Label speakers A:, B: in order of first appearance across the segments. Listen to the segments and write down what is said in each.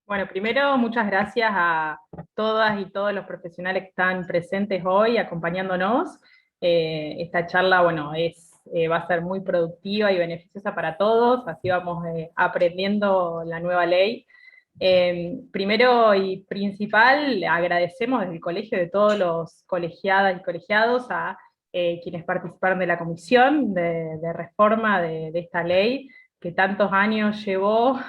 A: Bueno, primero, muchas gracias a todas y todos los profesionales que están presentes hoy acompañándonos. Esta charla, bueno, va a ser muy productiva y beneficiosa para todos, así vamos aprendiendo la nueva ley. Primero y principal, agradecemos desde el colegio de todos los colegiadas y colegiados a quienes participaron de la comisión de reforma de esta ley, que tantos años llevó.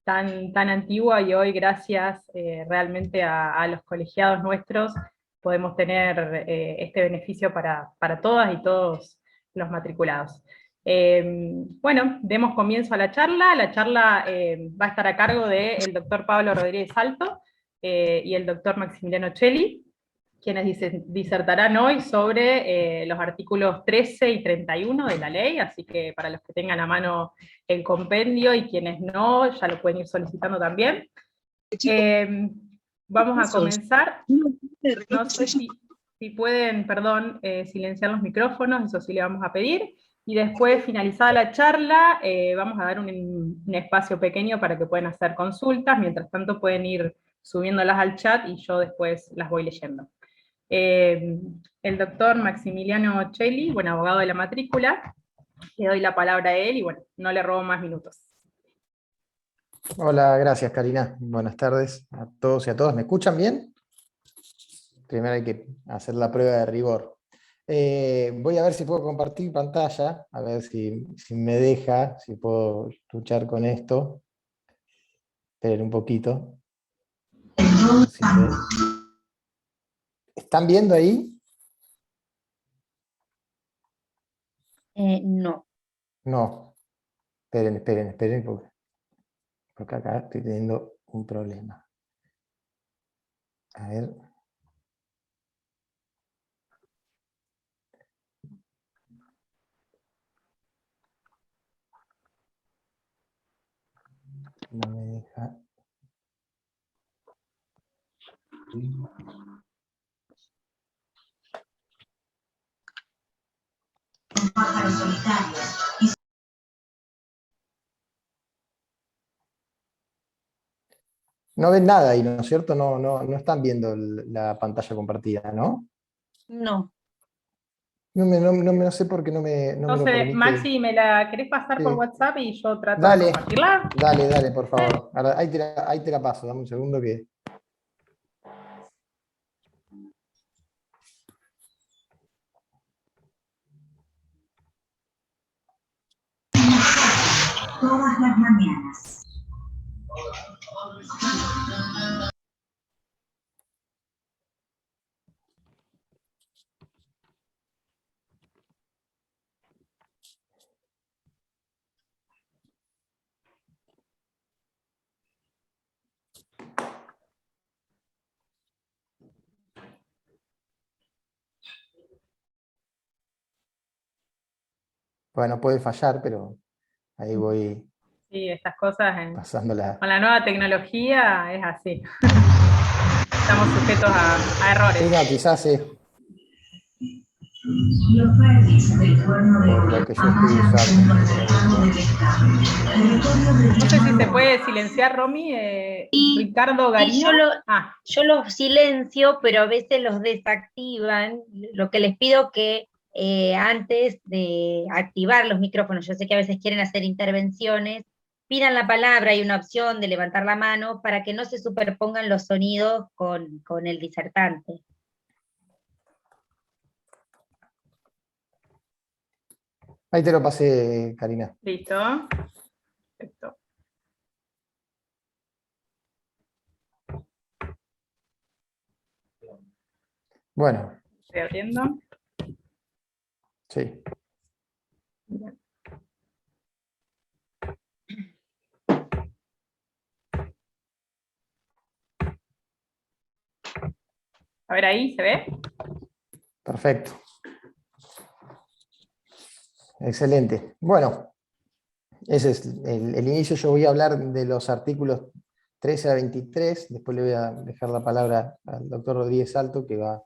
A: Tan antigua, y hoy gracias realmente a los colegiados nuestros podemos tener este beneficio para todas y todos los matriculados. Bueno, demos comienzo a la charla. La charla va a estar a cargo del doctor Pablo Rodríguez Salto y el doctor Maximiliano Celli, quienes disertarán hoy sobre los artículos 13 y 31 de la ley, así que para los que tengan a mano el compendio y quienes no, ya lo pueden ir solicitando también. Vamos a comenzar. No sé si pueden, perdón, silenciar los micrófonos, eso sí le vamos a pedir. Y después, finalizada la charla, vamos a dar un espacio pequeño para que puedan hacer consultas. Mientras tanto, pueden ir subiéndolas al chat y yo después las voy leyendo. El doctor Maximiliano Celli, bueno, abogado de la matrícula, le doy la palabra a él y bueno, no le robo más minutos.
B: Hola, gracias Karina. Buenas tardes a todos y a todas. ¿Me escuchan bien? Primero hay que hacer la prueba de rigor. Voy a ver si puedo compartir pantalla, a ver si me deja, si puedo luchar con esto. Esperen un poquito. ¿Están viendo ahí?
C: No.
B: No. Esperen, porque acá estoy teniendo un problema. A ver. No me deja.
D: Pájaros solitarios.
B: No ven nada ahí, ¿no es cierto? No están viendo la pantalla compartida, ¿no?
C: No.
B: No sé por qué no me lo
A: Entonces,
B: permite.
A: Maxi, ¿me la querés pasar por
B: Sí.
A: WhatsApp y yo trato de
B: Dale,
A: compartirla?
B: dale, por favor. Ahora, ahí te la paso, dame un segundo que...
D: Todas las mañanas.
B: Bueno, puede fallar, pero ahí voy
A: Sí, estas cosas
B: pasándola.
A: con la nueva tecnología es así. Estamos sujetos a errores.
B: Sí, no, quizás sí,
D: Los verdes del cuerno de
B: por lo que yo estoy usando.
A: No sé si se puede silenciar, Romy. Ricardo Garino.
C: Yo los silencio, pero a veces los desactivan. Lo que les pido que antes de activar los micrófonos, yo sé que a veces quieren hacer intervenciones, pidan la palabra, hay una opción de levantar la mano para que no se superpongan los sonidos con el disertante.
B: Ahí te lo pasé, Karina.
A: Listo. Perfecto.
B: Bueno.
A: Estoy abriendo.
B: Sí.
A: Bien. A ver ahí, ¿se ve?
B: Perfecto. Excelente. Bueno, ese es el inicio. Yo voy a hablar de los artículos 13 a 23, después le voy a dejar la palabra al doctor Rodríguez Salto, que va a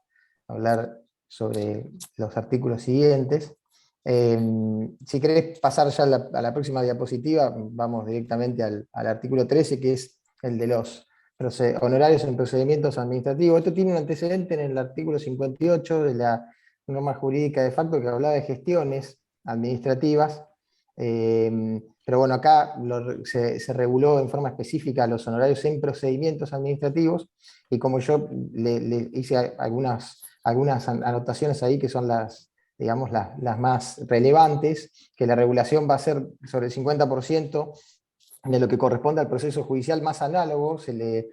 B: hablar sobre los artículos siguientes. Si querés pasar ya a la próxima diapositiva, vamos directamente al artículo 13, que es el de los honorarios en procedimientos administrativos. Esto tiene un antecedente en el artículo 58 de la norma jurídica de facto que hablaba de gestiones administrativas, pero bueno, acá se reguló en forma específica los honorarios en procedimientos administrativos, y como yo le hice algunas anotaciones ahí que son digamos, las más relevantes, que la regulación va a ser sobre el 50% de lo que corresponde al proceso judicial más análogo, se le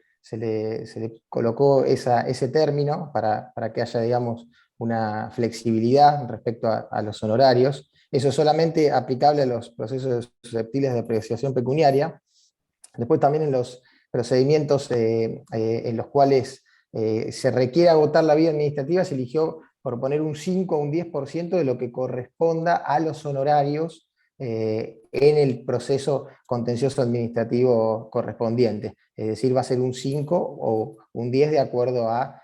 B: colocó ese término para que haya, digamos, una flexibilidad respecto a los honorarios. Eso es solamente aplicable a los procesos susceptibles de apreciación pecuniaria. Después también en los procedimientos en los cuales se requiere agotar la vía administrativa, se eligió proponer un 5 o un 10% de lo que corresponda a los honorarios en el proceso contencioso administrativo correspondiente. Es decir, va a ser un 5 o un 10 de acuerdo a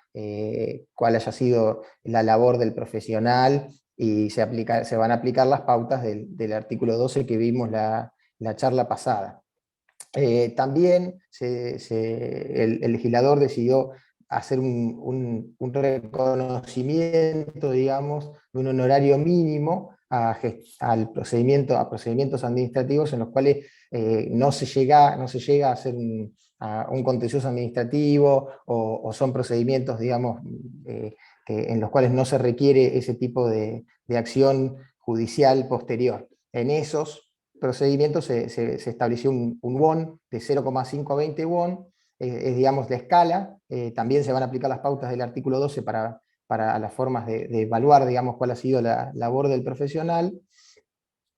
B: cuál haya sido la labor del profesional, y se van a aplicar las pautas del artículo 12 que vimos la charla pasada. También el legislador decidió hacer un reconocimiento, digamos, de un honorario mínimo a procedimientos administrativos en los cuales no se llega a hacer a un contencioso administrativo, o son procedimientos, digamos, en los cuales no se requiere ese tipo de acción judicial posterior. En esos procedimientos se estableció un won de 0,5 a 20 won, es, digamos, la escala. También se van a aplicar las pautas del artículo 12 para las formas de evaluar, digamos, cuál ha sido la labor del profesional.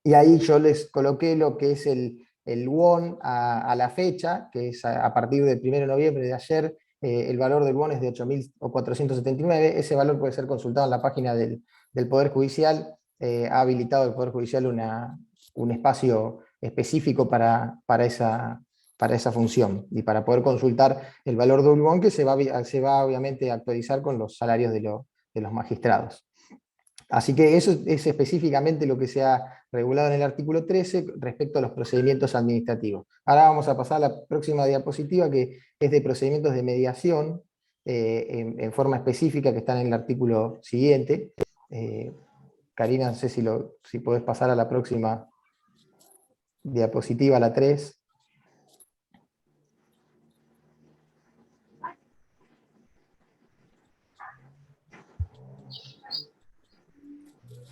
B: Y ahí yo les coloqué lo que es el won a la fecha, que es a partir del 1 de noviembre de ayer. El valor del won es de 8.479, ese valor puede ser consultado en la página del Poder Judicial. Ha habilitado el Poder Judicial un espacio específico para esa función, y para poder consultar el valor del won, que se va obviamente a actualizar con los salarios de los magistrados. Así que eso es específicamente lo que se ha regulado en el artículo 13 respecto a los procedimientos administrativos. Ahora vamos a pasar a la próxima diapositiva, que es de procedimientos de mediación, en forma específica, que están en el artículo siguiente. Karina, no sé si podés pasar a la próxima diapositiva, la 3.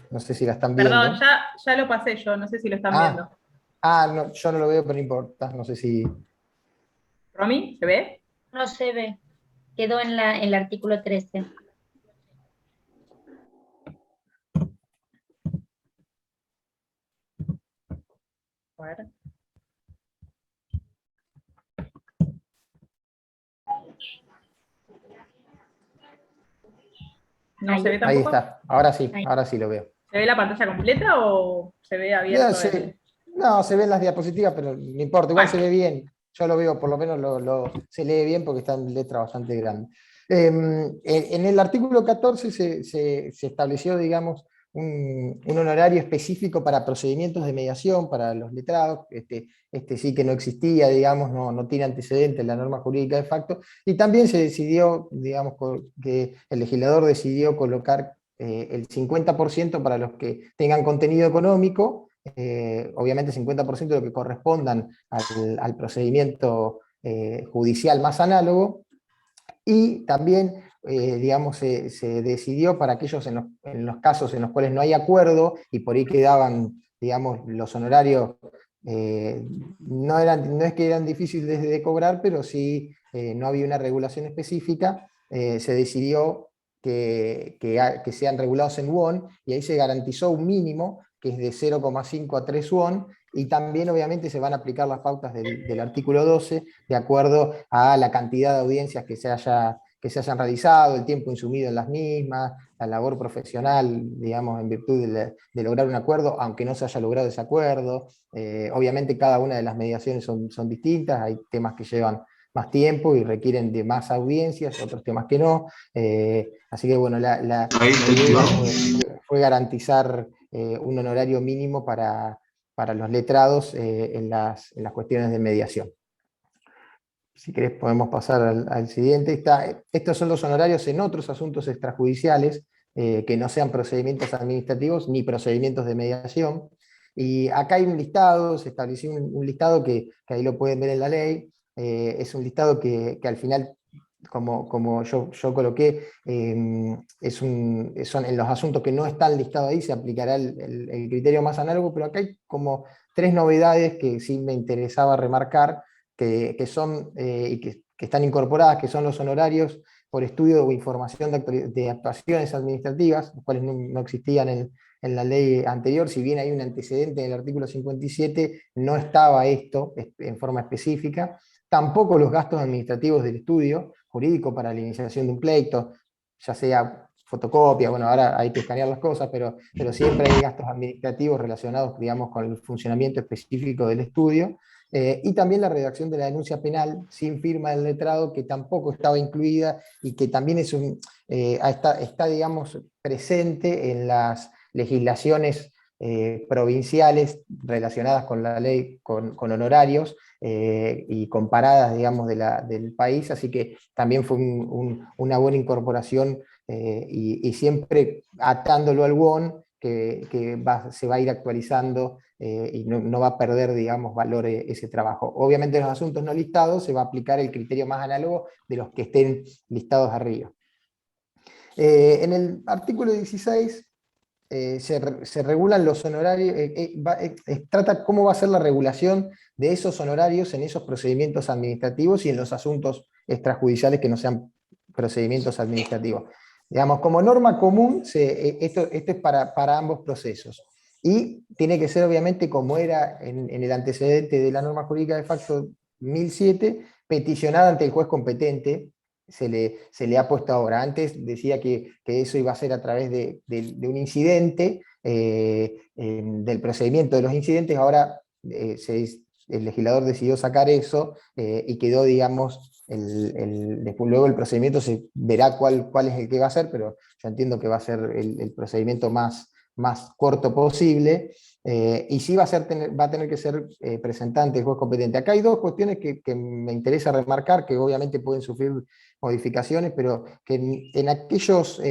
B: No sé si la están viendo.
A: Perdón, ya lo pasé yo, no sé si lo están viendo.
B: No, yo no lo veo, pero no importa, no sé si...
A: ¿Romy, se ve?
C: No se ve, quedó en el artículo 13.
A: A ver. ¿No se ve tampoco?
B: Ahí está, ahora sí lo veo.
A: ¿Se ve la pantalla completa o se ve abierto?
B: No, se ven las diapositivas, pero no importa, igual se ve bien. Yo lo veo, por lo menos se lee bien porque está en letra bastante grande. En el artículo 14 se estableció, digamos, un honorario específico para procedimientos de mediación para los letrados. Este sí que no existía, digamos, no tiene antecedentes en la norma jurídica de facto, y también se decidió, digamos, que el legislador decidió colocar el 50% para los que tengan contenido económico, obviamente 50% de lo que correspondan al procedimiento judicial más análogo, y también, digamos, se decidió para aquellos en los casos en los cuales no hay acuerdo, y por ahí quedaban, digamos, los honorarios, no es que eran difíciles de cobrar, pero sí no había una regulación específica. Se decidió que sean regulados en won, y ahí se garantizó un mínimo que es de 0,5 a 3 won, y también obviamente se van a aplicar las pautas del artículo 12 de acuerdo a la cantidad de audiencias que se hayan realizado, el tiempo insumido en las mismas, la labor profesional, digamos, en virtud de lograr un acuerdo, aunque no se haya logrado ese acuerdo. Obviamente cada una de las mediaciones son distintas, hay temas que llevan más tiempo y requieren de más audiencias, otros temas que no. Así que bueno, la idea fue garantizar un honorario mínimo para los letrados en las cuestiones de mediación. si querés podemos pasar al siguiente. Estos son los honorarios en otros asuntos extrajudiciales, que no sean procedimientos administrativos ni procedimientos de mediación. Y acá hay un listado, se estableció un listado que ahí lo pueden ver en la ley. Es un listado que al final, como yo coloqué, son en los asuntos que no están listados ahí, se aplicará el criterio más análogo, pero acá hay como 3 novedades que sí me interesaba remarcar, que son y que están incorporadas, que son los honorarios por estudio o información de actuaciones administrativas, los cuales no existían en la ley anterior. Si bien hay un antecedente en el artículo 57, no estaba esto en forma específica. Tampoco los gastos administrativos del estudio jurídico para la iniciación de un pleito, ya sea fotocopia, bueno, ahora hay que escanear las cosas, pero siempre hay gastos administrativos relacionados, digamos, con el funcionamiento específico del estudio. Y también la redacción de la denuncia penal sin firma del letrado, que tampoco estaba incluida y que también está, digamos, presente en las legislaciones provinciales relacionadas con la ley, con honorarios, y comparadas, digamos, del país, así que también fue una buena incorporación, y siempre atándolo al WON, que se va a ir actualizando, y no va a perder, digamos, valor ese trabajo. Obviamente en los asuntos no listados se va a aplicar el criterio más análogo de los que estén listados arriba. En el artículo 16 se regulan los honorarios, trata cómo va a ser la regulación de esos honorarios en esos procedimientos administrativos y en los asuntos extrajudiciales que no sean procedimientos administrativos. Digamos, como norma común, esto es para ambos procesos. Y tiene que ser, obviamente, como era en el antecedente de la norma jurídica de facto 1007, peticionada ante el juez competente. Se le ha puesto ahora. Antes decía que eso iba a ser a través de un incidente, del procedimiento de los incidentes. Ahora el legislador decidió sacar eso, y quedó, digamos, después, luego el procedimiento se verá cuál es el que va a ser, pero yo entiendo que va a ser el procedimiento más corto posible, y sí va a tener que ser presentante el juez competente. Acá hay 2 cuestiones que me interesa remarcar, que obviamente pueden sufrir modificaciones, pero que en aquellos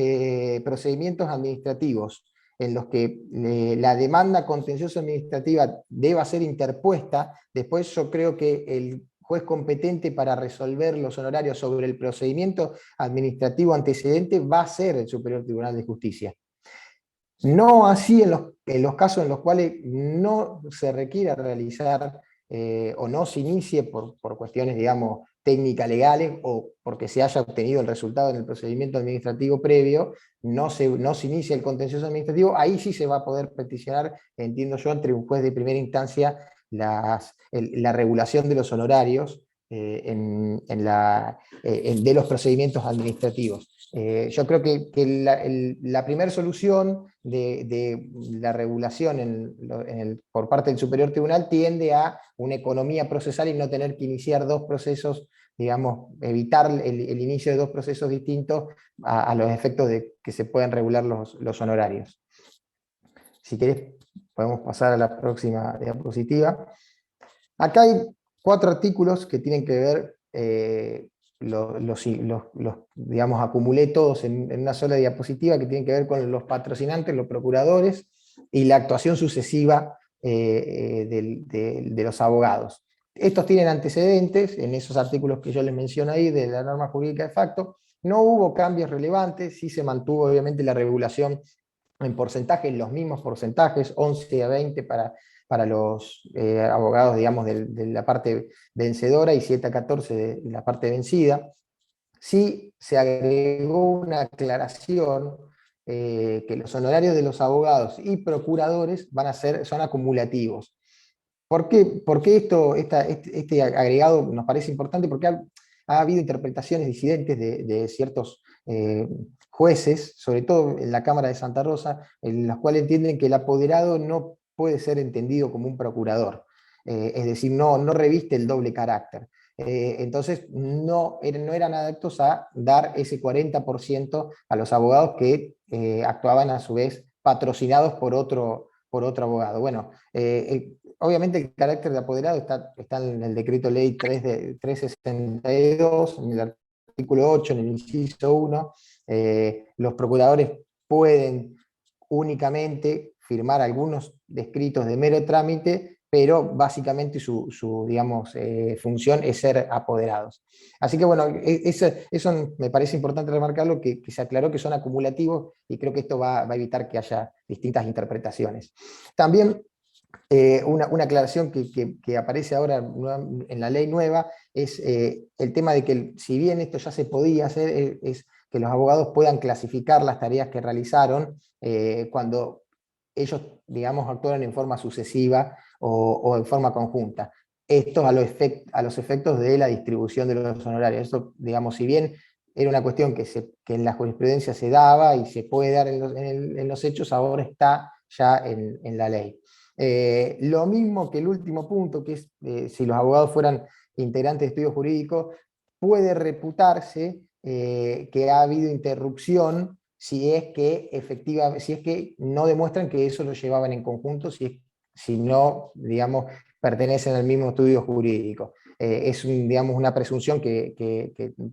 B: procedimientos administrativos en los que la demanda contenciosa administrativa deba ser interpuesta, después yo creo que el juez competente para resolver los honorarios sobre el procedimiento administrativo antecedente va a ser el Superior Tribunal de Justicia. No así en los casos en los cuales no se requiera realizar, o no se inicie por cuestiones, digamos, técnicas legales, o porque se haya obtenido el resultado en el procedimiento administrativo previo, no se inicia el contencioso administrativo. Ahí sí se va a poder peticionar, entiendo yo, entre un juez de primera instancia, la regulación de los honorarios de los procedimientos administrativos. Yo creo que la primera solución de la regulación por parte del Superior Tribunal tiende a una economía procesal y no tener que iniciar 2 procesos, digamos, evitar el inicio de 2 procesos distintos a los efectos de que se pueden regular los honorarios. Si querés, podemos pasar a la próxima diapositiva. Acá hay 4 artículos que tienen que ver, digamos, acumulé todos en una sola diapositiva, que tienen que ver con los patrocinantes, los procuradores, y la actuación sucesiva de los abogados. Estos tienen antecedentes en esos artículos que yo les menciono ahí de la norma jurídica de facto. No hubo cambios relevantes, sí se mantuvo obviamente la regulación en porcentajes, los mismos porcentajes, 11 a 20 para los abogados, digamos, de la parte vencedora, y 7 a 14 de la parte vencida. Sí se agregó una aclaración, que los honorarios de los abogados y procuradores son acumulativos. ¿Por qué este agregado nos parece importante? Porque ha habido interpretaciones disidentes de ciertos jueces, sobre todo en la Cámara de Santa Rosa, en las cuales entienden que el apoderado no puede ser entendido como un procurador. Es decir, no reviste el doble carácter. Entonces no eran adeptos a dar ese 40% a los abogados que actuaban a su vez patrocinados por otro por otro abogado. Bueno, obviamente el carácter de apoderado está en el decreto ley 362, en el artículo 8, en el inciso 1. Los procuradores pueden únicamente firmar algunos escritos de mero trámite, pero básicamente su digamos, función es ser apoderados. Así que bueno, eso me parece importante remarcarlo, que se aclaró que son acumulativos, y creo que esto va a evitar que haya distintas interpretaciones. También una aclaración que aparece ahora en la ley nueva es el tema de que, si bien esto ya se podía hacer, es que los abogados puedan clasificar las tareas que realizaron cuando ellos, digamos, actuaron en forma sucesiva o en forma conjunta. Esto a los efectos de la distribución de los honorarios. Eso, digamos, si bien era una cuestión que en la jurisprudencia se daba y se puede dar en los hechos, ahora está ya en la ley. Lo mismo que el último punto, que es si los abogados fueran integrantes de estudio jurídico, puede reputarse que ha habido interrupción si es que no demuestran que eso lo llevaban en conjunto, si no, digamos, pertenecen al mismo estudio jurídico. Es digamos, una presunción que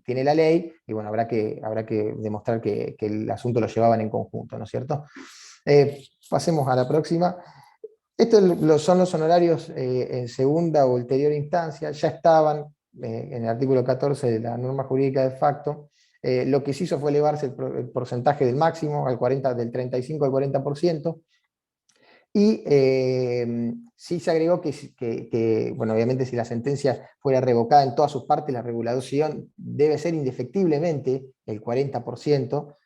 B: tiene la ley, y bueno, habrá que demostrar que el asunto lo llevaban en conjunto, ¿no es cierto? Pasemos a la próxima. Estos son los honorarios en segunda o ulterior instancia, ya estaban en el artículo 14 de la norma jurídica de facto. Lo que se hizo fue elevarse el porcentaje del máximo del 35 al 40%, y sí se agregó que, bueno, obviamente si la sentencia fuera revocada en todas sus partes, la regulación debe ser indefectiblemente el 40%.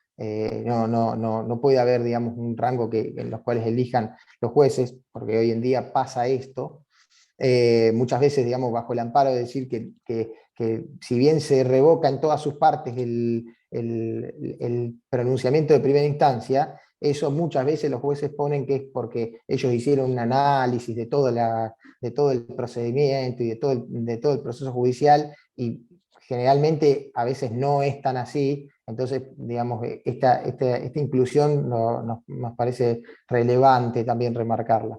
B: No puede haber, digamos, un rango en los cuales elijan los jueces, porque hoy en día pasa esto. Muchas veces, digamos, bajo el amparo de decir que si bien se revoca en todas sus partes el pronunciamiento de primera instancia, eso muchas veces los jueces ponen que es porque ellos hicieron un análisis de todo el procedimiento y de todo el proceso judicial, y generalmente a veces no es tan así. Entonces, digamos, esta inclusión nos parece relevante también remarcarla.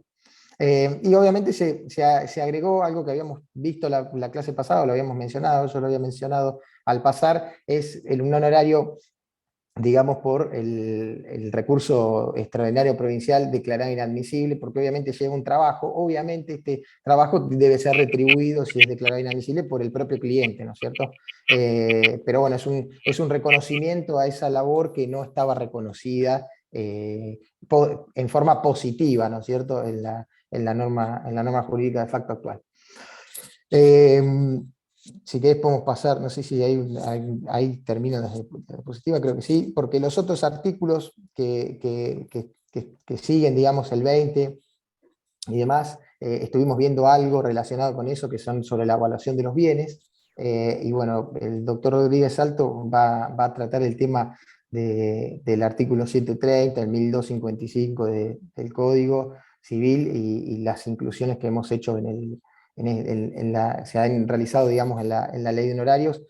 B: Y obviamente se agregó algo que habíamos visto la clase pasada, lo habíamos mencionado, yo lo había mencionado al pasar, es un honorario, digamos, por el recurso extraordinario provincial declarado inadmisible, porque obviamente lleva un trabajo. Obviamente este trabajo debe ser retribuido, si es declarado inadmisible, por el propio cliente, ¿no es cierto? Pero bueno, es un reconocimiento a esa labor que no estaba reconocida en forma positiva, ¿no es cierto?, en la norma jurídica de facto actual. Si querés podemos pasar, no sé si ahí termina la diapositiva, creo que sí, porque los otros artículos que siguen, digamos, el 20 y demás, estuvimos viendo algo relacionado con eso, que son sobre la evaluación de los bienes, y bueno, el doctor Rodríguez Salto va a tratar el tema del artículo 730, el 1255 del Código Civil, y las inclusiones que hemos hecho se han realizado, digamos, en la ley de honorarios.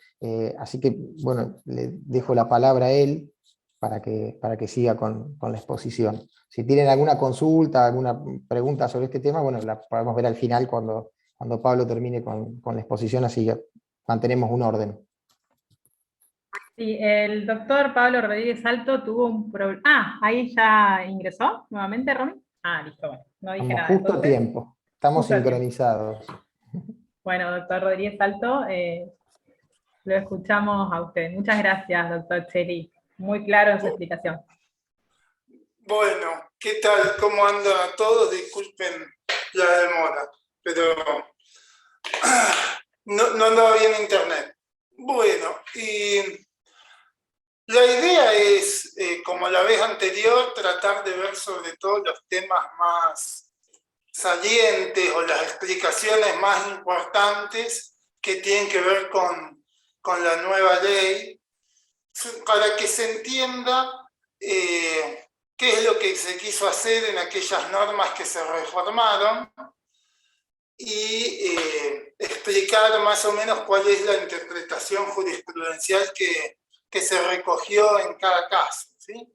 B: Así que, bueno, le dejo la palabra a él para que siga con la exposición. Si tienen alguna consulta, alguna pregunta sobre este tema, bueno, la podemos ver al final cuando Pablo termine con la exposición, así ya mantenemos un orden.
A: Sí, el doctor Pablo Rodríguez Salto tuvo un problema. Ah, ahí ya ingresó nuevamente, Romy. Ah, listo, bueno, no dije
B: Estamos
A: nada.
B: justo a
A: Entonces,
B: tiempo, estamos
A: justo a tiempo.
B: sincronizados.
A: Bueno, doctor Rodríguez Salto, lo escuchamos a usted. Muchas gracias, doctor Cheli. Muy claro en su explicación.
E: Bueno, ¿qué tal? ¿Cómo andan todos? Disculpen la demora, pero no andaba bien internet. Bueno, y la idea es, como la vez anterior, tratar de ver sobre todo los temas más salientes o las explicaciones más importantes que tienen que ver con la nueva ley, para que se entienda qué es lo que se quiso hacer en aquellas normas que se reformaron, y explicar más o menos cuál es la interpretación jurisprudencial que se recogió en cada caso, ¿sí?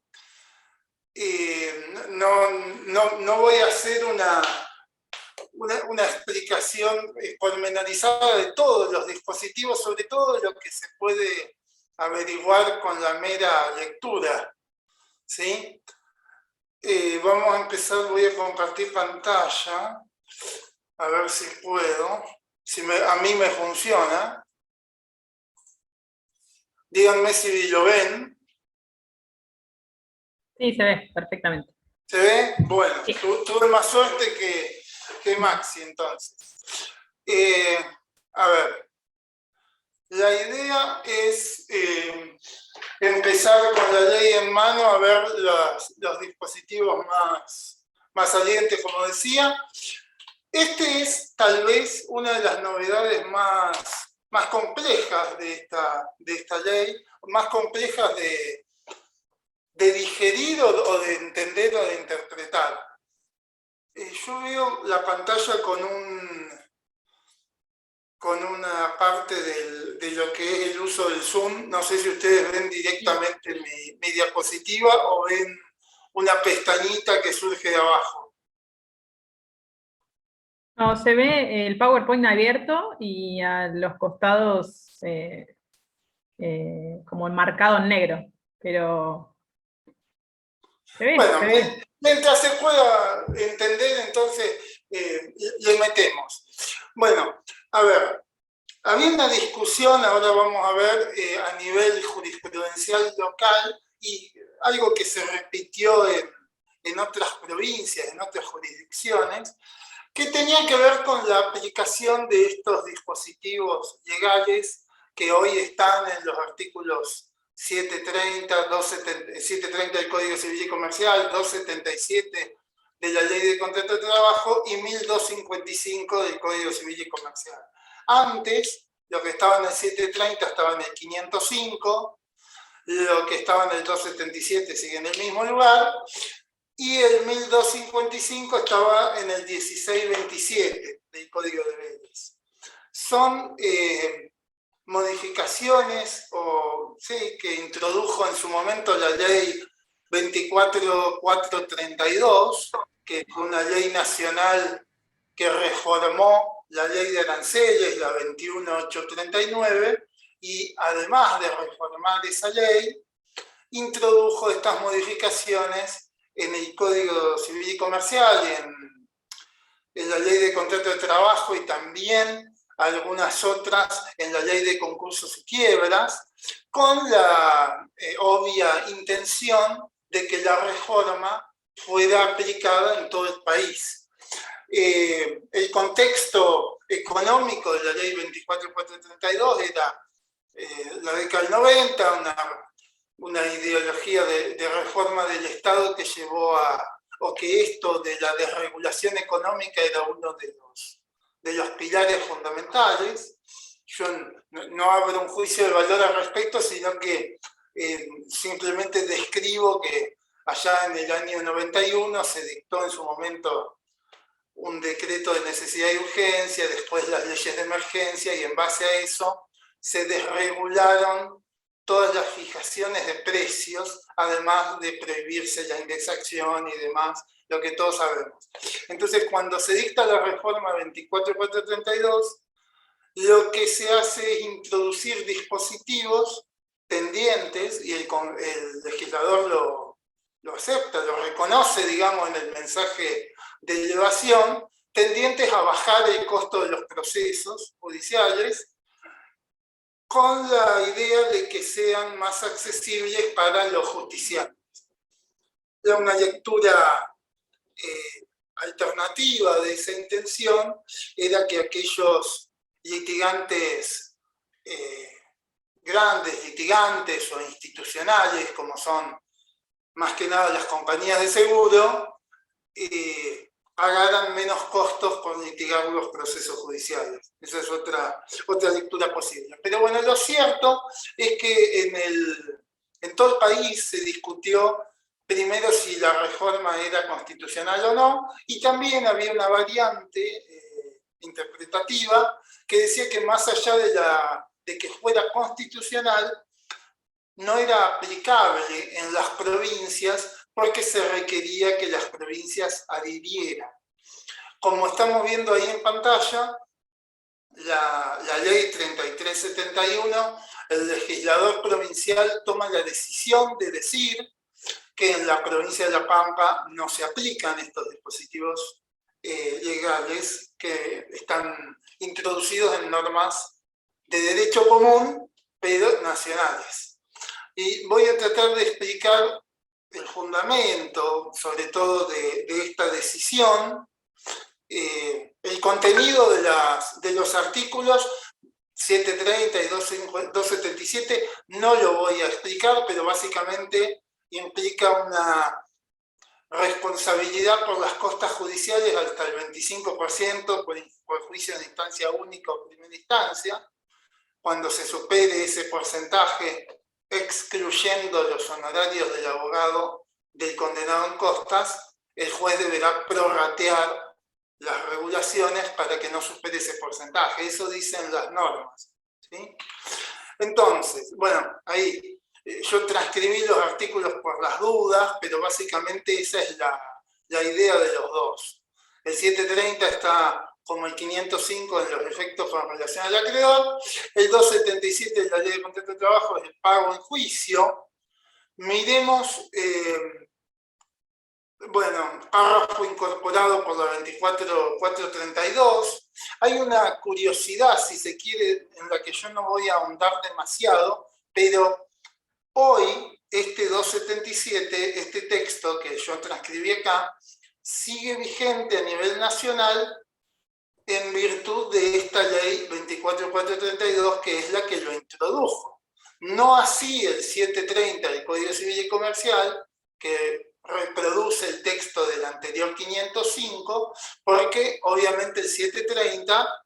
E: no voy a hacer una explicación pormenorizada de todos los dispositivos, sobre todo lo que se puede averiguar con la mera lectura, ¿sí? Vamos a empezar, voy a compartir pantalla, a ver si puedo, a mí me funciona. Díganme si lo ven.
A: Sí, se ve perfectamente.
E: ¿Se ve? Bueno,
A: Sí.
E: tuve más suerte que Maxi, entonces. A ver, la idea es empezar con la ley en mano a ver los dispositivos más salientes, como decía. Este es tal vez una de las novedades más complejas de esta ley, más complejas de digerir o de entender o de interpretar. Yo veo la pantalla con una parte de lo que es el uso del Zoom. No sé si ustedes ven directamente mi diapositiva o ven una pestañita que surge de abajo.
A: No, se ve el PowerPoint abierto y a los costados como enmarcado en negro, pero se ve,
E: Bueno,
A: se ve.
E: mientras se pueda entender, entonces le metemos. Bueno, a ver, había una discusión, ahora vamos a ver, a nivel jurisprudencial local, y algo que se repitió en otras provincias, en otras jurisdicciones, que tenía que ver con la aplicación de estos dispositivos legales que hoy están en los artículos 730 del Código Civil y Comercial, 277 de la Ley de Contrato de Trabajo y 1255 del Código Civil y Comercial. Antes, lo que estaba en el 730 estaba en el 505, lo que estaba en el 277 sigue en el mismo lugar, y el 1255 estaba en el 1627 del Código de Leyes. Son modificaciones que introdujo en su momento la ley 24432, que fue una ley nacional que reformó la ley de aranceles, la 21839, y además de reformar esa ley, introdujo estas modificaciones en el Código Civil y Comercial, en la Ley de Contrato de Trabajo y también algunas otras en la Ley de Concursos y Quiebras, con la obvia intención de que la reforma fuera aplicada en todo el país. El contexto económico de la Ley 24432 era la década del 90, una ideología de reforma del Estado que llevó o que esto de la desregulación económica era uno de los pilares fundamentales. Yo no abro un juicio de valor al respecto, sino que simplemente describo que allá en el año 91 se dictó en su momento un decreto de necesidad y urgencia, después las leyes de emergencia, y en base a eso se desregularon todas las fijaciones de precios, además de prohibirse la indexación y demás, lo que todos sabemos. Entonces, cuando se dicta la reforma 24432, lo que se hace es introducir dispositivos pendientes, y el legislador lo acepta, lo reconoce, digamos, en el mensaje de elevación, tendientes a bajar el costo de los procesos judiciales, con la idea de que sean más accesibles para los justiciables. Era una lectura alternativa de esa intención, era que aquellos litigantes, grandes litigantes o institucionales, como son más que nada las compañías de seguro, pagaran menos costos por litigar los procesos judiciales. Esa es otra lectura posible. Pero bueno, lo cierto es que en todo el país se discutió primero si la reforma era constitucional o no, y también había una variante interpretativa que decía que más allá de que fuera constitucional, no era aplicable en las provincias porque se requería que las provincias adhirieran. Como estamos viendo ahí en pantalla, la ley 3371, el legislador provincial toma la decisión de decir que en la provincia de La Pampa no se aplican estos dispositivos legales que están introducidos en normas de derecho común, pero nacionales. Y voy a tratar de explicar el fundamento, sobre todo de esta decisión, el contenido de los artículos 730 y 277 no lo voy a explicar, pero básicamente implica una responsabilidad por las costas judiciales hasta el 25% por juicio de instancia única o primera instancia. Cuando se supere ese porcentaje, excluyendo los honorarios del abogado del condenado en costas, el juez deberá prorratear las regulaciones para que no supere ese porcentaje. Eso dicen las normas, ¿sí? Entonces, bueno, ahí yo transcribí los artículos por las dudas, pero básicamente esa es la idea de los dos. El 730 está como el 505 en los efectos con relación al acreedor. El 277 de la ley de contrato de trabajo es el pago en juicio. Miremos, bueno, párrafo incorporado por la 24432. Hay una curiosidad, si se quiere, en la que yo no voy a ahondar demasiado, pero hoy este 277, este texto que yo transcribí acá, sigue vigente a nivel nacional en virtud de esta ley 24432, que es la que lo introdujo. No así el 730 del Código Civil y Comercial, que reproduce el texto del anterior 505, porque obviamente el 730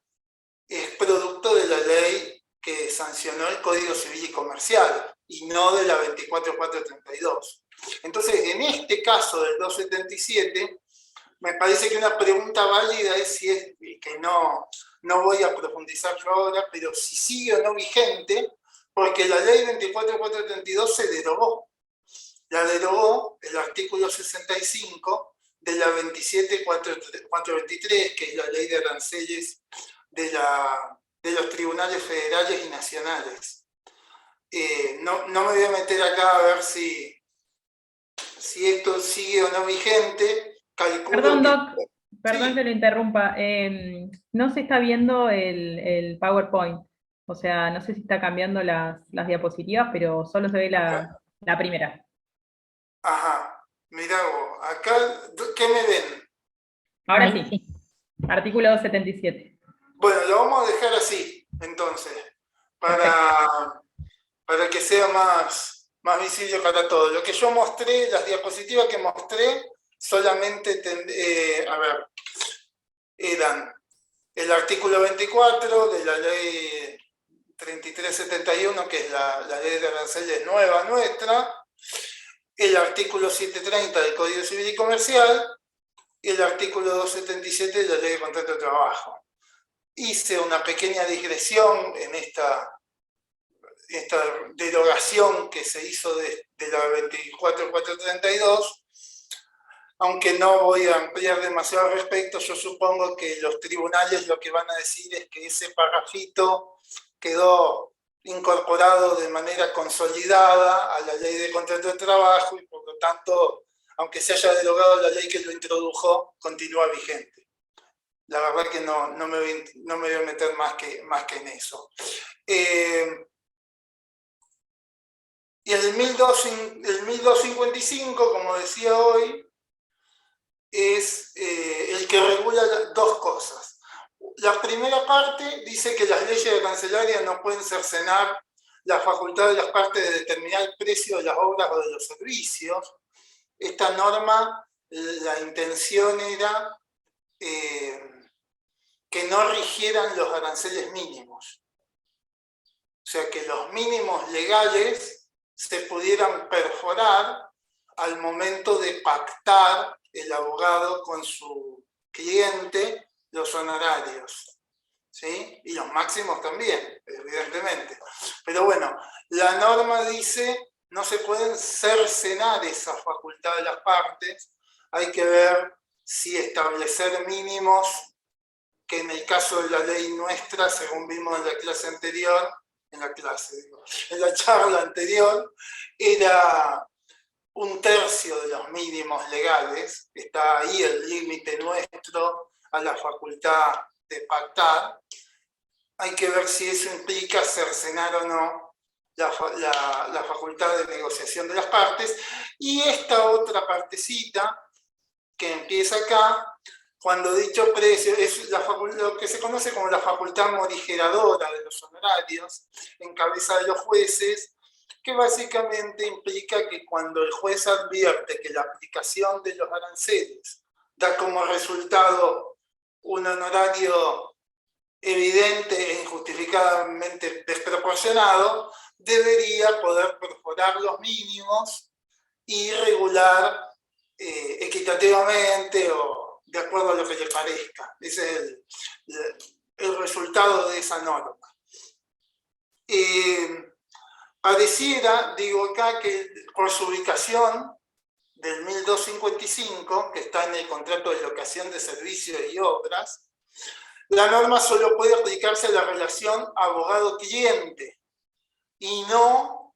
E: es producto de la ley que sancionó el Código Civil y Comercial, y no de la 24432. Entonces, en este caso del 277, me parece que una pregunta válida es si es, que no voy a profundizar yo ahora, pero si sigue o no vigente, porque la ley 24432 se derogó. La derogó el artículo 65 de la 27423, que es la ley de aranceles de los tribunales federales y nacionales. No me voy a meter acá a ver si esto sigue o no vigente.
A: Perdón, Doc, perdón que lo interrumpa. No se está viendo el PowerPoint. O sea, no sé si está cambiando las diapositivas, pero solo se ve la primera.
E: Ajá, mirá vos, acá, ¿qué me ven?
A: Ahora sí. Artículo 277.
E: Bueno, lo vamos a dejar así, entonces, para que sea más visible para todos. Lo que yo mostré, las diapositivas que mostré, solamente, eran el artículo 24 de la ley 3371, que es la ley de aranceles nueva nuestra, el artículo 730 del Código Civil y Comercial, y el artículo 277 de la ley de contrato de trabajo. Hice una pequeña digresión en esta derogación que se hizo de la 24432, aunque no voy a ampliar demasiado al respecto. Yo supongo que los tribunales lo que van a decir es que ese parrafito quedó incorporado de manera consolidada a la ley de contrato de trabajo, y por lo tanto, aunque se haya derogado la ley que lo introdujo, continúa vigente. La verdad que no me voy a meter más que en eso. Y el 1255, como decía hoy, es el que regula dos cosas. La primera parte dice que las leyes arancelaria no pueden cercenar la facultad de las partes de determinar el precio de las obras o de los servicios. Esta norma, la intención era que no rigieran los aranceles mínimos. O sea, que los mínimos legales se pudieran perforar al momento de pactar el abogado con su cliente los honorarios, ¿sí? Y los máximos también, evidentemente. Pero bueno, la norma dice no se pueden cercenar esa facultad de las partes, hay que ver si establecer mínimos, que en el caso de la ley nuestra, según vimos en la clase anterior, en la charla anterior, era 1/3 de los mínimos legales, está ahí el límite nuestro a la facultad de pactar. Hay que ver si eso implica cercenar o no la facultad de negociación de las partes. Y esta otra partecita que empieza acá, cuando dicho precio, es lo que se conoce como la facultad morigeradora de los honorarios, en cabeza de los jueces, que básicamente implica que cuando el juez advierte que la aplicación de los aranceles da como resultado un honorario evidente e injustificadamente desproporcionado, debería poder perforar los mínimos y regular equitativamente o de acuerdo a lo que le parezca. Ese es el resultado de esa norma. Pareciera, digo acá, que por su ubicación del 1255, que está en el contrato de locación de servicios y obras, la norma solo puede aplicarse a la relación abogado-cliente y no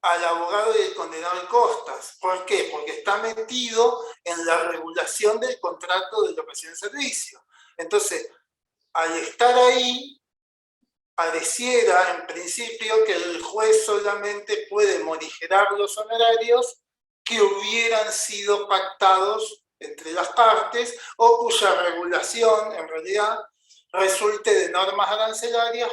E: al abogado y el condenado en costas. ¿Por qué? Porque está metido en la regulación del contrato de locación de servicio. Entonces, al estar ahí, pareciera en principio que el juez solamente puede morigerar los honorarios que hubieran sido pactados entre las partes o cuya regulación en realidad resulte de normas arancelarias,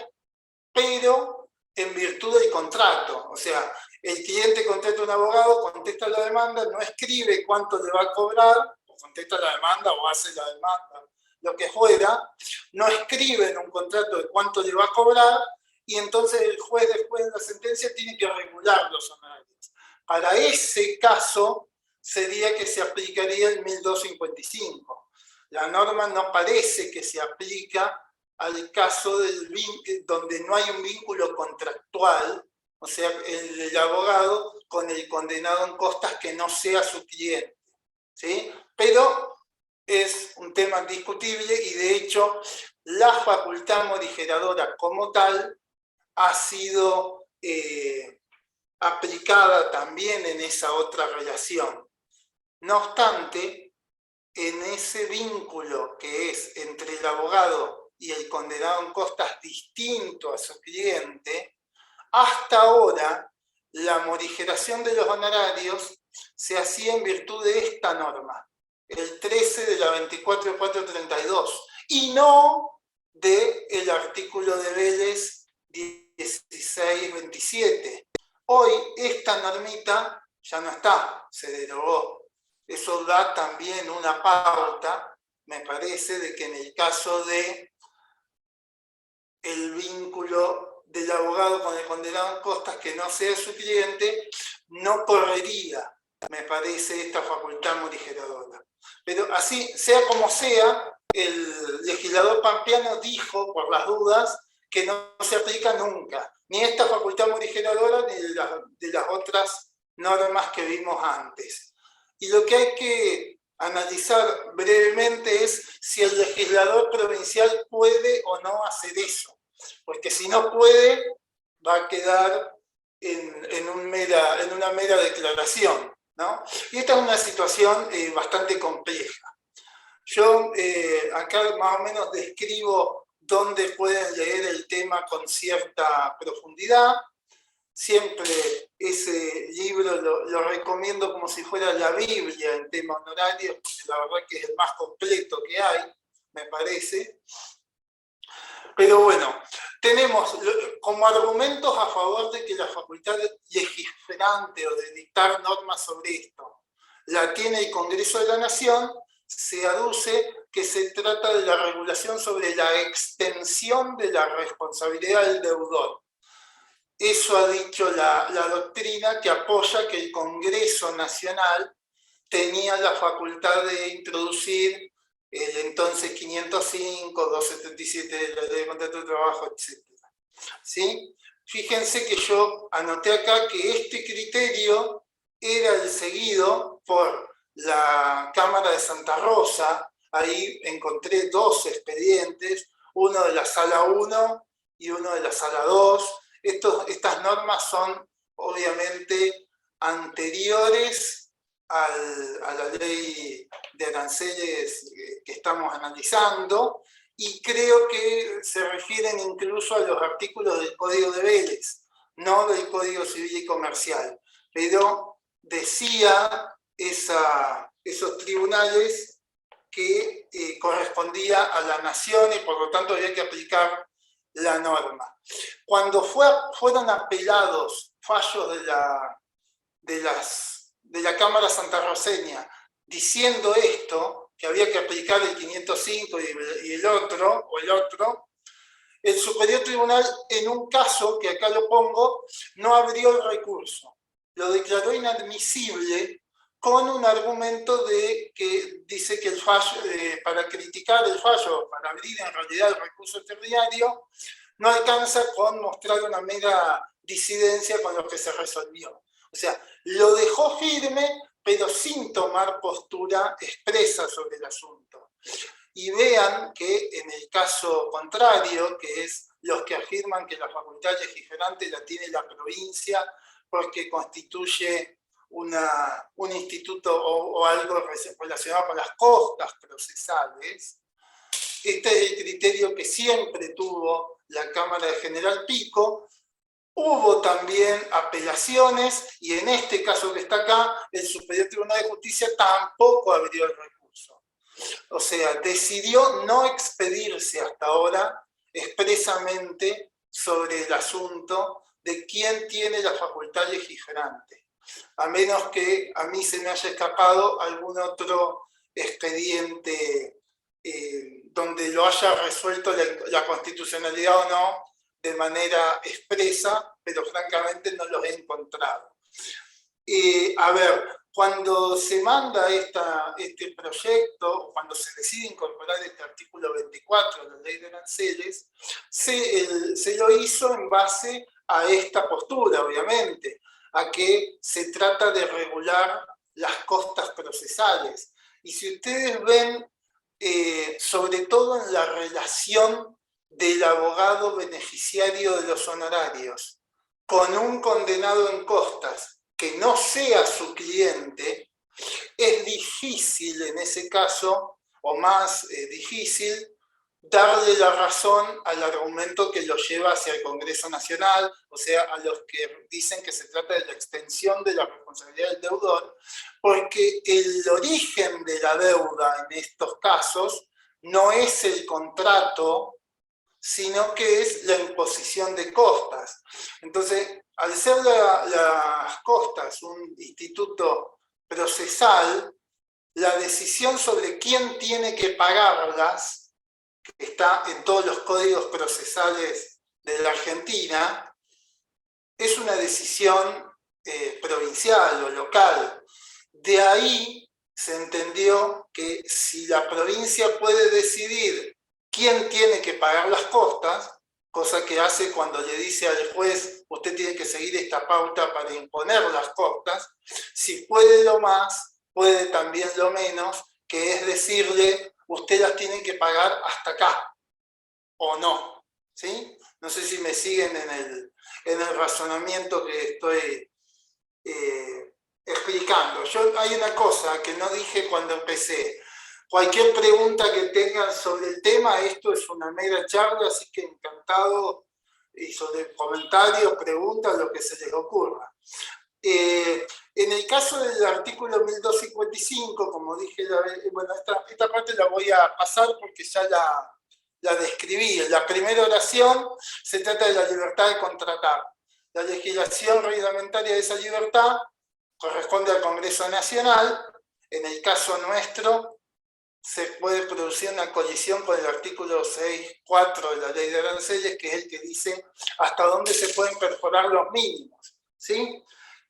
E: pero en virtud del contrato. O sea, el cliente contrata a un abogado, contesta la demanda, no escribe cuánto le va a cobrar, o contesta la demanda o hace la demanda, lo que fuera, no escribe en un contrato de cuánto le va a cobrar, y entonces el juez después de la sentencia tiene que regular los honorarios. Para ese caso sería que se aplicaría el 1255. La norma no parece que se aplica al caso donde no hay un vínculo contractual, o sea, el abogado con el condenado en costas que no sea su cliente, ¿sí? Pero es un tema discutible y de hecho la facultad morigeradora como tal ha sido aplicada también en esa otra relación. No obstante, en ese vínculo que es entre el abogado y el condenado en costas distinto a su cliente, hasta ahora la morigeración de los honorarios se hacía en virtud de esta norma, el 13 de la 24.432, y no del artículo de Vélez 1627. Hoy esta normita ya no está, se derogó. Eso da también una pauta, me parece, de que en el caso de el vínculo del abogado con el condenado en costas que no sea su cliente, no correría, me parece, esta facultad morigeradora. Pero así, sea como sea, el legislador pampeano dijo, por las dudas, que no se aplica nunca, ni esta facultad morigeradora ni de las otras normas que vimos antes. Y lo que hay que analizar brevemente es si el legislador provincial puede o no hacer eso. Porque si no puede, va a quedar en una mera declaración, ¿no? Y esta es una situación bastante compleja. Yo acá más o menos describo dónde pueden leer el tema con cierta profundidad. Siempre ese libro lo recomiendo como si fuera la Biblia en tema honorario, porque la verdad que es el más completo que hay, me parece. Pero bueno, tenemos como argumentos a favor de que la facultad legislante o de dictar normas sobre esto la tiene el Congreso de la Nación, se aduce que se trata de la regulación sobre la extensión de la responsabilidad del deudor. Eso ha dicho la doctrina que apoya que el Congreso Nacional tenía la facultad de introducir el entonces 505, 277 de la Ley de Contrato de Trabajo, etc. ¿Sí? fíjense que yo anoté acá que este criterio era el seguido por la Cámara de Santa Rosa. Ahí encontré 2 expedientes, uno de la Sala 1 y uno de la Sala 2. Estas normas son obviamente anteriores a la ley de aranceles que estamos analizando, y creo que se refieren incluso a los artículos del Código de Vélez, no del Código Civil y Comercial. Pero decía esos tribunales que correspondía a la nación y por lo tanto había que aplicar la norma. Cuando fueron apelados fallos de la Cámara santarroceña diciendo esto, que había que aplicar el 505 y el otro, el Superior Tribunal, en un caso, que acá lo pongo, no abrió el recurso. Lo declaró inadmisible con un argumento que dice que el fallo, para criticar el fallo, para abrir en realidad el recurso extraordinario, no alcanza con mostrar una mera disidencia con lo que se resolvió. O sea, lo dejó firme, pero sin tomar postura expresa sobre el asunto. Y vean que en el caso contrario, que es los que afirman que la facultad legiferante la tiene la provincia porque constituye un instituto o algo relacionado con las costas procesales, este es el criterio que siempre tuvo la Cámara de General Pico. Hubo también apelaciones, y en este caso que está acá, el Superior Tribunal de Justicia tampoco abrió el recurso. O sea, decidió no expedirse hasta ahora expresamente sobre el asunto de quién tiene la facultad legiferante, a menos que a mí se me haya escapado algún otro expediente donde lo haya resuelto la constitucionalidad o no de manera expresa, pero francamente no los he encontrado. A ver, cuando se manda este proyecto, cuando se decide incorporar este artículo 24 de la Ley de Aranceles, se lo hizo en base a esta postura, obviamente, a que se trata de regular las costas procesales. Y si ustedes ven, sobre todo en la relación del abogado beneficiario de los honorarios con un condenado en costas que no sea su cliente, es difícil en ese caso, o más difícil, darle la razón al argumento que lo lleva hacia el Congreso Nacional, o sea, a los que dicen que se trata de la extensión de la responsabilidad del deudor, porque el origen de la deuda en estos casos no es el contrato, sino que es la imposición de costas. Entonces, al ser las costas un instituto procesal, la decisión sobre quién tiene que pagarlas, que está en todos los códigos procesales de la Argentina, es una decisión provincial o local. De ahí se entendió que si la provincia puede decidir quién tiene que pagar las costas, cosa que hace cuando le dice al juez, usted tiene que seguir esta pauta para imponer las costas, si puede lo más, puede también lo menos, que es decirle, usted las tiene que pagar hasta acá, o no, ¿sí? No sé si me siguen en el razonamiento que estoy explicando. Hay una cosa que no dije cuando empecé. Cualquier pregunta que tengan sobre el tema, esto es una mera charla, así que encantado, y sobre comentarios, preguntas, lo que se les ocurra. En el caso del artículo 1255, como dije, bueno, esta parte la voy a pasar porque ya la describí. En la primera oración se trata de la libertad de contratar. La legislación reglamentaria de esa libertad corresponde al Congreso Nacional. En el caso nuestro, se puede producir una colisión con el artículo 6.4 de la Ley de Aranceles, que es el que dice hasta dónde se pueden perforar los mínimos, ¿sí?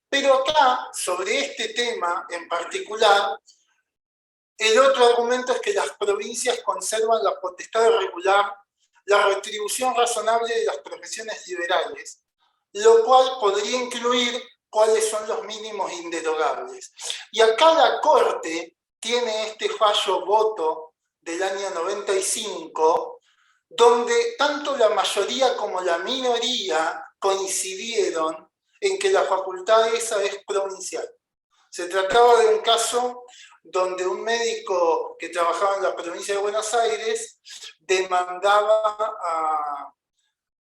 E: Pero acá, sobre este tema en particular, el otro argumento es que las provincias conservan la potestad de regular la retribución razonable de las profesiones liberales, lo cual podría incluir cuáles son los mínimos inderogables. Y acá la Corte tiene este fallo voto del año 95, donde tanto la mayoría como la minoría coincidieron en que la facultad esa es provincial. Se trataba de un caso donde un médico que trabajaba en la provincia de Buenos Aires demandaba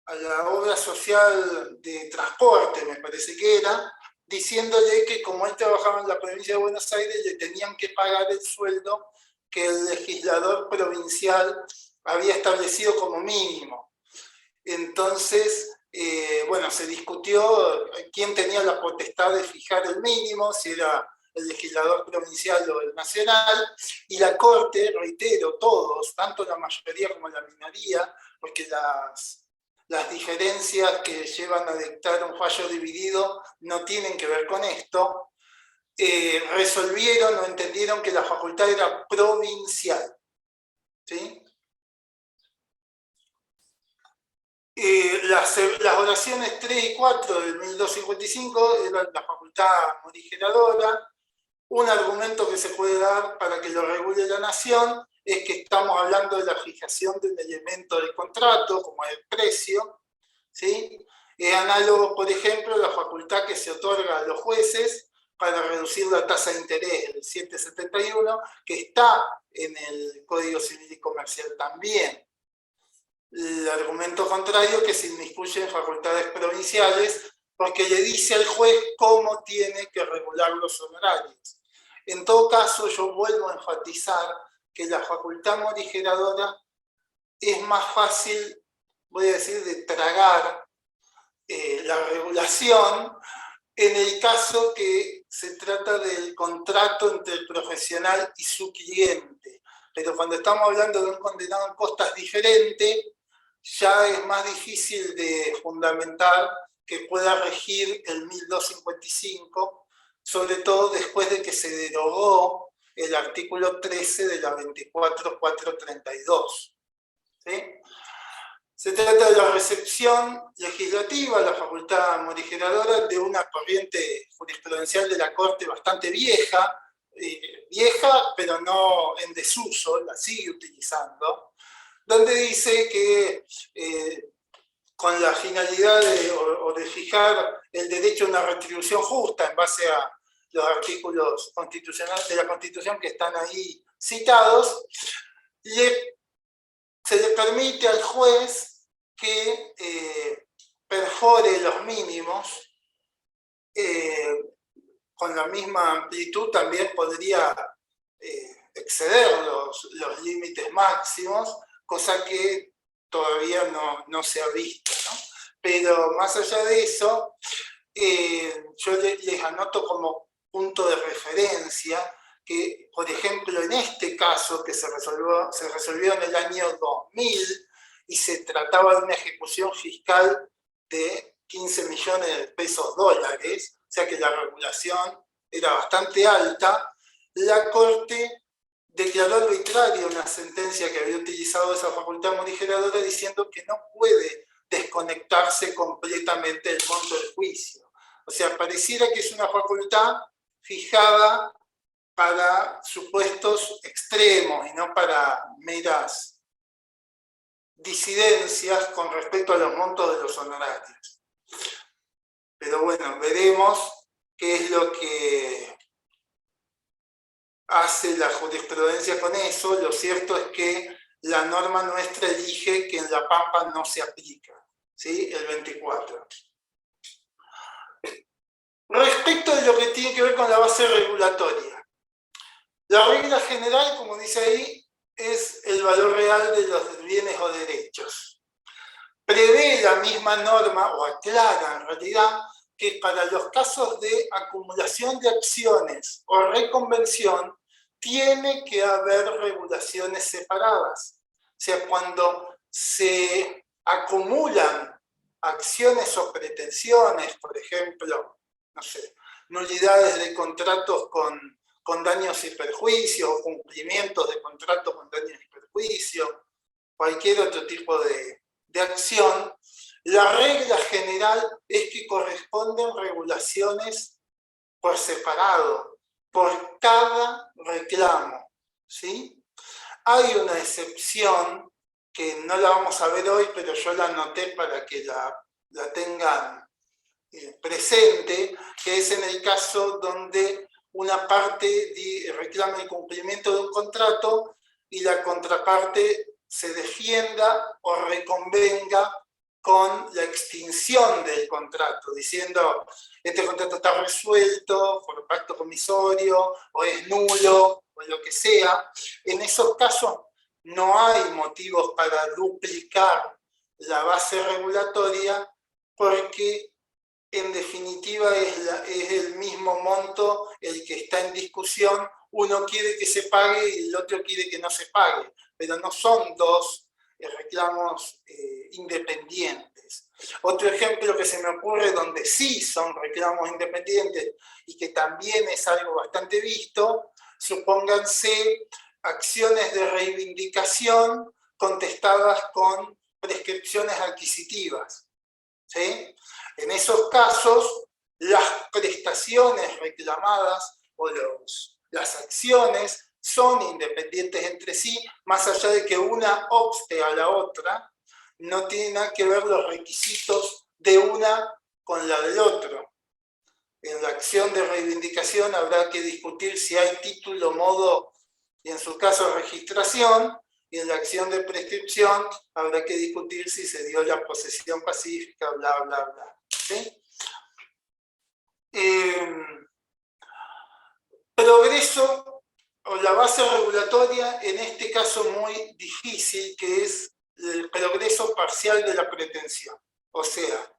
E: a la obra social de transporte, me parece que era, diciéndole que como él trabajaba en la provincia de Buenos Aires, le tenían que pagar el sueldo que el legislador provincial había establecido como mínimo. Entonces, bueno, se discutió quién tenía la potestad de fijar el mínimo, si era el legislador provincial o el nacional, y la Corte, reitero, todos, tanto la mayoría como la minoría, porque las diferencias que llevan a dictar un fallo dividido no tienen que ver con esto, resolvieron o entendieron que la facultad era provincial. ¿Sí? Las oraciones 3 y 4 del 1255 eran la facultad morigeradora. Un argumento que se puede dar para que lo regule la nación es que estamos hablando de la fijación de un elemento del contrato, como es el precio, ¿sí? Es análogo, por ejemplo, a la facultad que se otorga a los jueces para reducir la tasa de interés, el 771, que está en el Código Civil y Comercial también. El argumento contrario que se inmiscuye en facultades provinciales porque le dice al juez cómo tiene que regular los honorarios. En todo caso, yo vuelvo a enfatizar que la facultad morigeradora es más fácil, voy a decir, de tragar la regulación en el caso que se trata del contrato entre el profesional y su cliente. Pero cuando estamos hablando de un condenado en costas diferente, ya es más difícil de fundamentar que pueda regir el 1255, sobre todo después de que se derogó el artículo 13 de la 24432. ¿Sí? Se trata de la recepción legislativa, la facultad morigeradora, de una corriente jurisprudencial de la Corte bastante vieja, pero no en desuso, la sigue utilizando, donde dice que con la finalidad de fijar el derecho a una retribución justa en base a los artículos constitucionales de la Constitución que están ahí citados, se le permite al juez que perfore los mínimos, con la misma amplitud también podría exceder los límites máximos, cosa que todavía no se ha visto, ¿no? Pero más allá de eso, yo les anoto como punto de referencia que, por ejemplo, en este caso que se resolvió en el año 2000 y se trataba de una ejecución fiscal de 15 millones de pesos dólares, o sea que la regulación era bastante alta, la Corte declaró arbitraria una sentencia que había utilizado esa facultad morigeradora diciendo que no puede desconectarse completamente del monto del juicio. O sea, pareciera que es una facultad fijada para supuestos extremos y no para meras disidencias con respecto a los montos de los honorarios. Pero bueno, veremos qué es lo que hace la jurisprudencia con eso. Lo cierto es que la norma nuestra elige que en La Pampa no se aplica, ¿sí? El 24. Respecto de lo que tiene que ver con la base regulatoria, la regla general, como dice ahí, es el valor real de los bienes o derechos. Prevé la misma norma, o aclara en realidad, que para los casos de acumulación de acciones o reconvención, tiene que haber regulaciones separadas. O sea, cuando se acumulan acciones o pretensiones, por ejemplo, no sé, nulidades de contratos con daños y perjuicios, o cumplimientos de contratos con daños y perjuicios, cualquier otro tipo de acción, La regla general es que corresponden regulaciones por separado, por cada reclamo, ¿sí? Hay una excepción que no la vamos a ver hoy, pero yo la anoté para que la tengan presente, que es en el caso donde una parte reclama el cumplimiento de un contrato y la contraparte se defienda o reconvenga con la extinción del contrato, diciendo este contrato está resuelto por pacto comisorio o es nulo o lo que sea. En esos casos no hay motivos para duplicar la base regulatoria porque en definitiva es el mismo monto el que está en discusión. Uno quiere que se pague y el otro quiere que no se pague, pero no son dos reclamos independientes. Otro ejemplo que se me ocurre donde sí son reclamos independientes y que también es algo bastante visto, supónganse acciones de reivindicación contestadas con prescripciones adquisitivas, ¿sí? En esos casos, las prestaciones reclamadas o las acciones son independientes entre sí, más allá de que una obste a la otra, no tiene nada que ver los requisitos de una con la del otro. En la acción de reivindicación habrá que discutir si hay título, modo y en su caso registración, y en la acción de prescripción habrá que discutir si se dio la posesión pacífica, bla, bla, bla. ¿Sí? Progreso o la base regulatoria, en este caso muy difícil, que es el progreso parcial de la pretensión. O sea,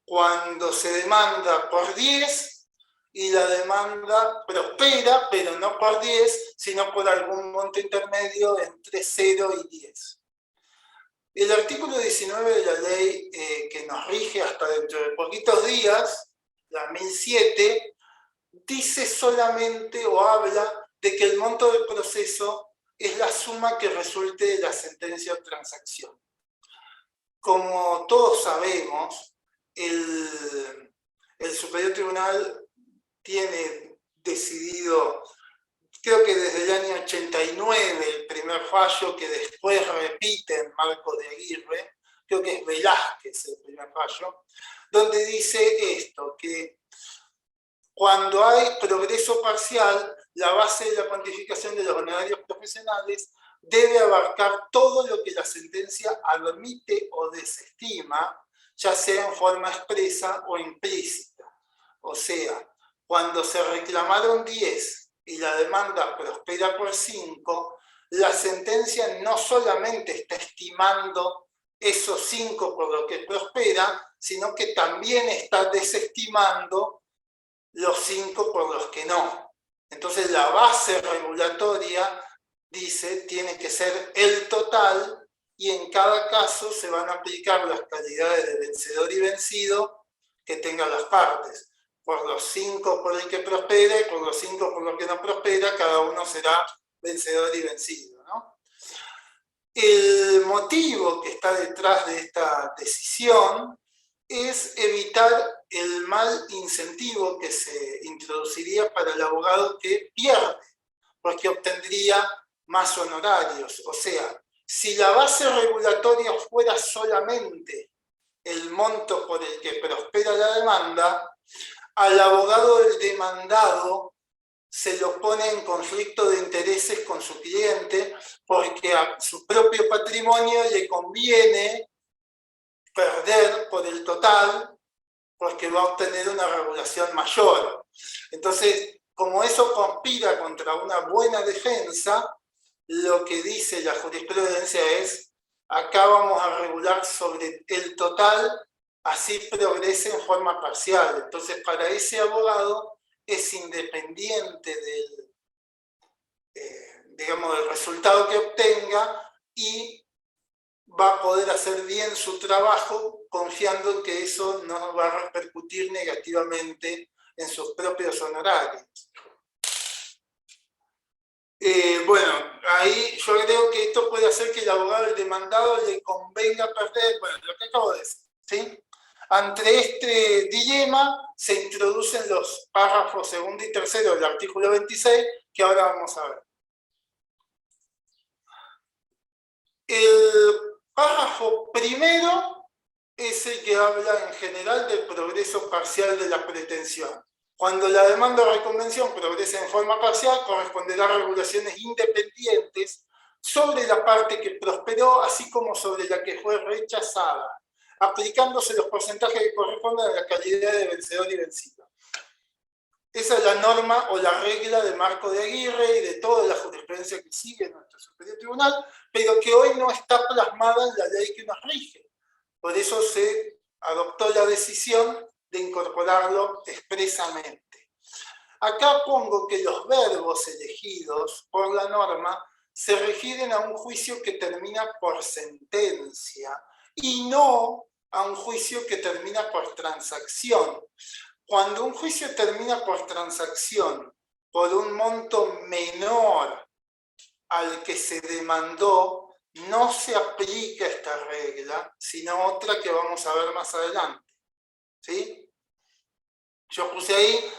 E: cuando se demanda por 10 y la demanda prospera, pero no por 10, sino por algún monto intermedio entre 0 y 10. El artículo 19 de la ley que nos rige hasta dentro de poquitos días, la 1007, dice solamente o habla de que el monto del proceso es la suma que resulte de la sentencia o transacción. Como todos sabemos, el Superior Tribunal tiene decidido, creo que desde el año 89, el primer fallo que después repite en Marco de Aguirre, creo que es Velázquez el primer fallo, donde dice esto, que cuando hay progreso parcial, la base de la cuantificación de los honorarios profesionales debe abarcar todo lo que la sentencia admite o desestima, ya sea en forma expresa o implícita. O sea, cuando se reclamaron 10 y la demanda prospera por 5, la sentencia no solamente está estimando esos 5 por lo que prospera, sino que también está desestimando los 5 por los que no. Entonces la base regulatoria dice tiene que ser el total y en cada caso se van a aplicar las calidades de vencedor y vencido que tengan las partes. Por los 5 por el que prospera y por los 5 por los que no prospera, cada uno será vencedor y vencido, ¿no? El motivo que está detrás de esta decisión es evitar el mal incentivo que se introduciría para el abogado que pierde, porque obtendría más honorarios. O sea, si la base regulatoria fuera solamente el monto por el que prospera la demanda, al abogado del demandado se lo pone en conflicto de intereses con su cliente porque a su propio patrimonio le conviene perder por el total porque va a obtener una regulación mayor. Entonces, como eso conspira contra una buena defensa, lo que dice la jurisprudencia es: acá vamos a regular sobre el total, así progrese en forma parcial. Entonces, para ese abogado es independiente del, digamos, del resultado que obtenga y va a poder hacer bien su trabajo confiando en que eso no va a repercutir negativamente en sus propios honorarios. Bueno, ahí yo creo que esto puede hacer que el abogado del demandado le convenga perder, bueno, lo que acabo de decir, ¿sí? Ante este dilema se introducen los párrafos segundo y tercero del artículo 26, que ahora vamos a ver. El párrafo primero es el que habla en general del progreso parcial de la pretensión. Cuando la demanda o reconvención progrese en forma parcial, corresponderá a regulaciones independientes sobre la parte que prosperó, así como sobre la que fue rechazada, aplicándose los porcentajes que correspondan a la calidad de vencedor y vencido. Esa es la norma o la regla de Marco de Aguirre y de toda la jurisprudencia que sigue nuestro Superior Tribunal, pero que hoy no está plasmada en la ley que nos rige. Por eso se adoptó la decisión de incorporarlo expresamente. Acá pongo que los verbos elegidos por la norma se refieren a un juicio que termina por sentencia y no a un juicio que termina por transacción. Cuando un juicio termina por transacción por un monto menor al que se demandó, no se aplica esta regla, sino otra que vamos a ver más adelante. ¿Sí? Yo puse ahí,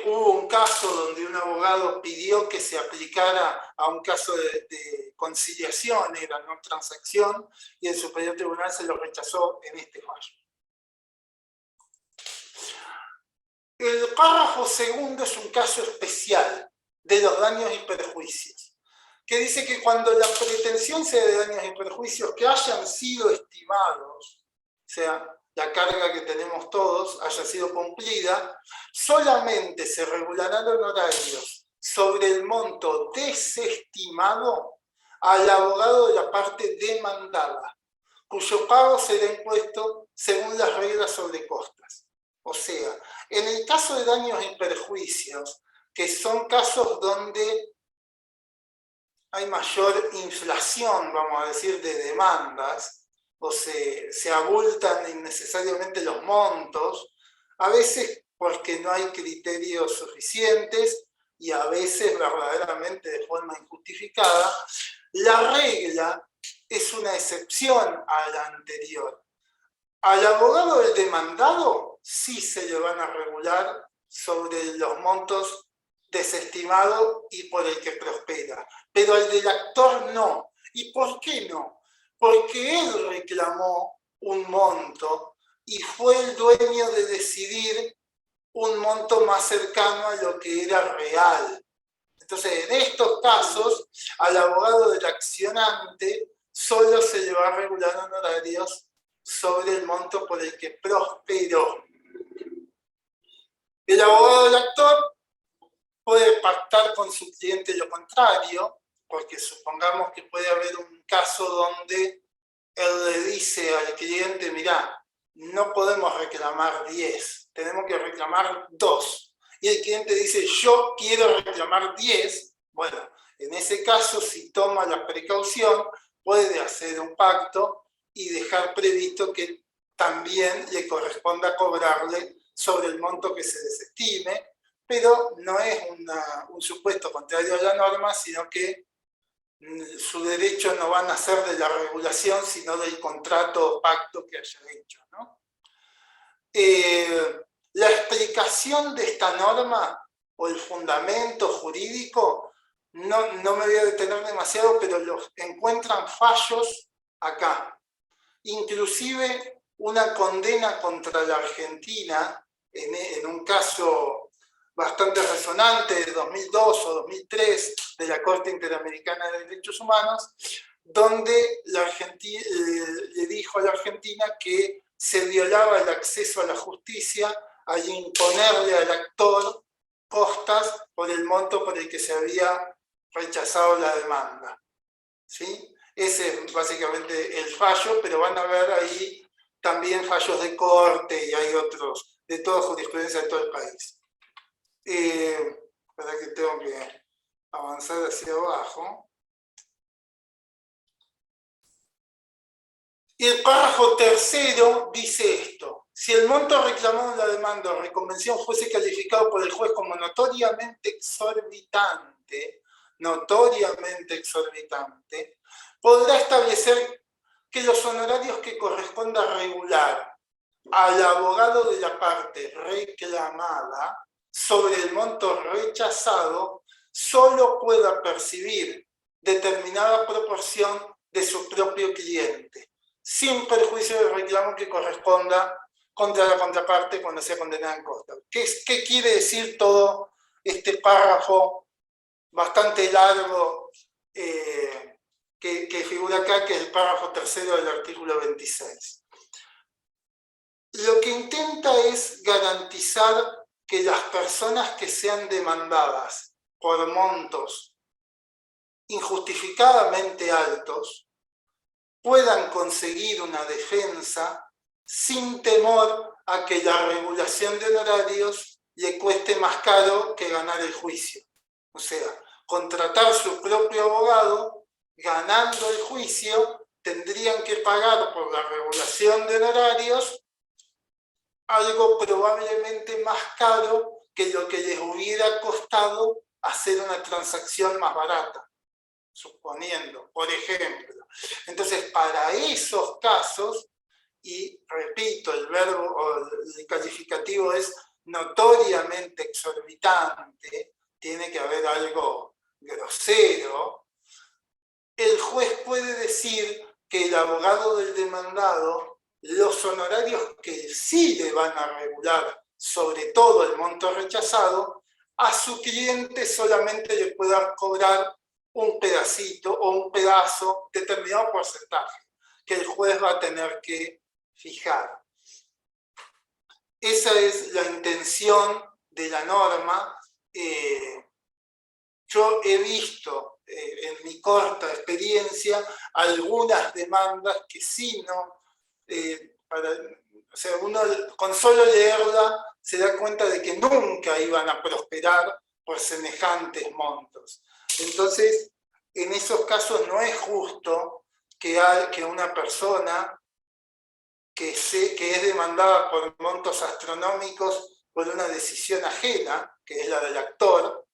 E: hubo un caso donde un abogado pidió que se aplicara a un caso de conciliación, era no transacción, y el Superior Tribunal se lo rechazó en este fallo. El párrafo segundo es un caso especial de los daños y perjuicios, que dice que cuando la pretensión sea de daños y perjuicios que hayan sido estimados, o sea, la carga que tenemos todos haya sido cumplida, solamente se regularán honorarios sobre el monto desestimado al abogado de la parte demandada, cuyo pago será impuesto según las reglas sobre costas. O sea, en el caso de daños y perjuicios, que son casos donde hay mayor inflación, vamos a decir, de demandas, o se abultan innecesariamente los montos, a veces porque no hay criterios suficientes y a veces verdaderamente de forma injustificada, la regla es una excepción a la anterior. Al abogado del demandado sí se le van a regular sobre los montos desestimados y por el que prospera, pero al del actor no. ¿Y por qué no? Porque él reclamó un monto y fue el dueño de decidir un monto más cercano a lo que era real. Entonces, en estos casos, al abogado del accionante solo se le va a regular honorarios sobre el monto por el que prosperó. El abogado del actor puede pactar con su cliente lo contrario, porque supongamos que puede haber un caso donde él le dice al cliente, mirá, no podemos reclamar 10, tenemos que reclamar 2. Y el cliente dice, yo quiero reclamar 10. Bueno, en ese caso, si toma la precaución, puede hacer un pacto y dejar previsto que también le corresponda cobrarle sobre el monto que se desestime, pero no es un supuesto contrario a la norma, sino que su derecho no van a ser de la regulación, sino del contrato o pacto que haya hecho, ¿no? La explicación de esta norma o el fundamento jurídico, no me voy a detener demasiado, pero los encuentran fallos acá. Inclusive una condena contra la Argentina, en un caso bastante resonante de 2002 o 2003 de la Corte Interamericana de Derechos Humanos, donde la Argentina, le dijo a la Argentina que se violaba el acceso a la justicia al imponerle al actor costas por el monto por el que se había rechazado la demanda. ¿Sí? Ese es básicamente el fallo, pero van a ver ahí también fallos de corte y hay otros, de toda jurisprudencia de todo el país. Para que tengo que avanzar hacia abajo. Y el párrafo tercero dice esto: si el monto reclamado en la demanda o reconvención fuese calificado por el juez como notoriamente exorbitante, podrá establecer que los honorarios que corresponda regular al abogado de la parte reclamada sobre el monto rechazado solo pueda percibir determinada proporción de su propio cliente, sin perjuicio del reclamo que corresponda contra la contraparte cuando sea condenada en costa. ¿Qué quiere decir todo este párrafo bastante largo que figura acá, que es el párrafo tercero del artículo 26? Lo que intenta es garantizar que las personas que sean demandadas por montos injustificadamente altos puedan conseguir una defensa sin temor a que la regulación de honorarios le cueste más caro que ganar el juicio. O sea, contratar su propio abogado, ganando el juicio, tendrían que pagar por la regulación de honorarios algo probablemente más caro que lo que les hubiera costado hacer una transacción más barata, suponiendo, por ejemplo. Entonces, para esos casos, y repito, el verbo o el calificativo es notoriamente exorbitante, tiene que haber algo grosero, el juez puede decir que el abogado del demandado, los honorarios que sí le van a regular, sobre todo el monto rechazado, a su cliente solamente le pueda cobrar un pedacito o un pedazo, determinado porcentaje, que el juez va a tener que fijar. Esa es la intención de la norma. Yo he visto en mi corta experiencia algunas demandas que sí no, o sea, uno con solo leerla se da cuenta de que nunca iban a prosperar por semejantes montos. Entonces, en esos casos no es justo que una persona que es demandada por montos astronómicos por una decisión ajena, que es la del actor,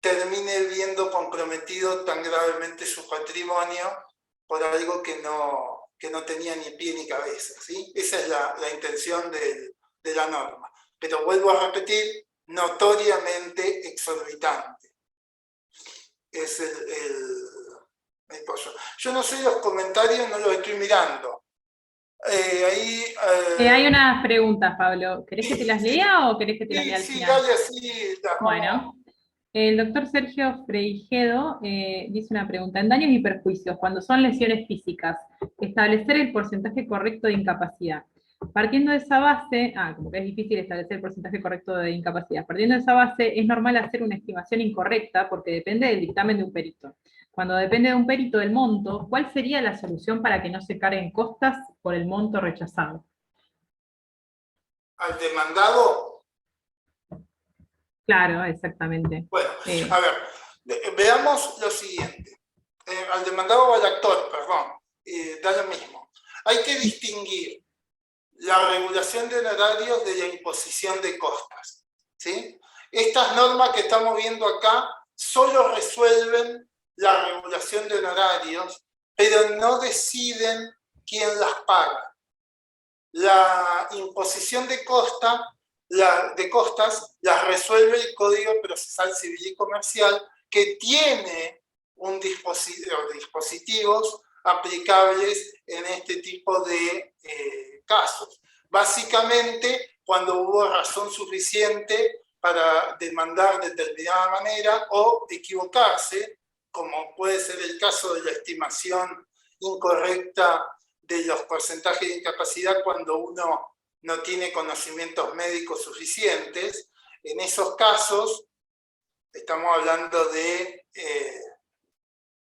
E: termine viendo comprometido tan gravemente su patrimonio por algo que no tenía ni pie ni cabeza, ¿sí? Esa es la intención de la norma. Pero vuelvo a repetir, notoriamente exorbitante. Es el pollo. Yo no sé los comentarios, no los estoy mirando.
A: Hay unas preguntas, Pablo. ¿Querés que te las lea o querés que te las lea al final?
E: Dale así.
A: Bueno, el doctor Sergio Freijedo dice una pregunta. En daños y perjuicios, cuando son lesiones físicas, establecer el porcentaje correcto de incapacidad. Partiendo de esa base, como que es difícil establecer el porcentaje correcto de incapacidad. Partiendo de esa base, es normal hacer una estimación incorrecta porque depende del dictamen de un perito. Cuando depende de un perito del monto, ¿cuál sería la solución para que no se carguen costas por el monto rechazado?
E: ¿Al demandado?
A: Claro, exactamente.
E: Bueno, a ver, veamos lo siguiente. Al demandado o al actor, perdón, da lo mismo. Hay que distinguir la regulación de honorarios de la imposición de costas, ¿sí? Estas normas que estamos viendo acá solo resuelven la regulación de honorarios, pero no deciden quién las paga. La imposición de costas las resuelve el Código Procesal Civil y Comercial, que tiene dispositivos aplicables en este tipo de casos. Básicamente, cuando hubo razón suficiente para demandar de determinada manera o equivocarse, como puede ser el caso de la estimación incorrecta de los porcentajes de incapacidad cuando uno no tiene conocimientos médicos suficientes. En esos casos, estamos hablando de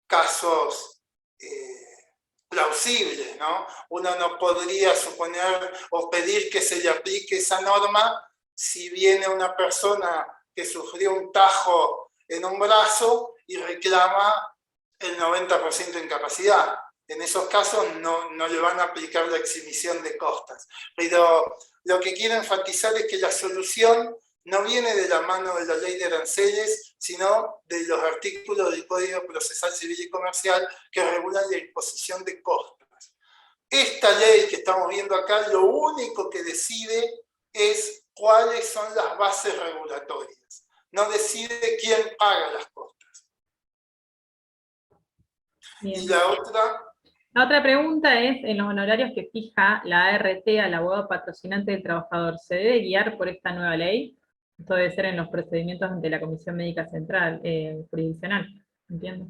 E: casos plausibles, ¿no? Uno no podría suponer o pedir que se le aplique esa norma si viene una persona que sufrió un tajo en un brazo y reclama el 90% de incapacidad. En esos casos no le van a aplicar la exhibición de costas. Pero lo que quiero enfatizar es que la solución no viene de la mano de la ley de aranceles, sino de los artículos del Código Procesal Civil y Comercial que regulan la imposición de costas. Esta ley que estamos viendo acá, lo único que decide es cuáles son las bases regulatorias. No decide quién paga las costas.
A: Bien.
E: Y la otra
A: pregunta es, en los honorarios que fija la ART al abogado patrocinante del trabajador, ¿se debe guiar por esta nueva ley? Esto debe ser en los procedimientos ante la Comisión Médica Central, jurisdiccional, ¿entiendo?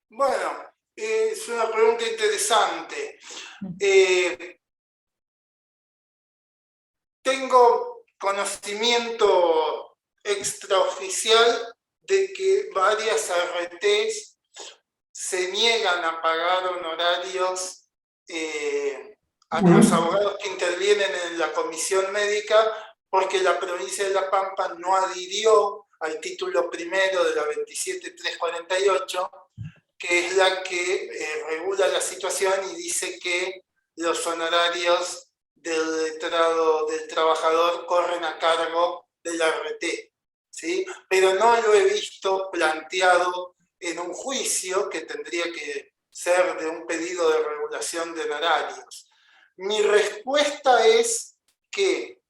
E: Bueno, es una pregunta interesante. Tengo conocimiento extraoficial de que varias ARTs se niegan a pagar honorarios a los abogados que intervienen en la comisión médica porque la provincia de La Pampa no adhirió al título primero de la 27348, que es la que regula la situación y dice que los honorarios del letrado del trabajador corren a cargo del ART, ¿sí? Pero no lo he visto planteado en un juicio que tendría que ser de un pedido de regulación de honorarios. Mi respuesta es que,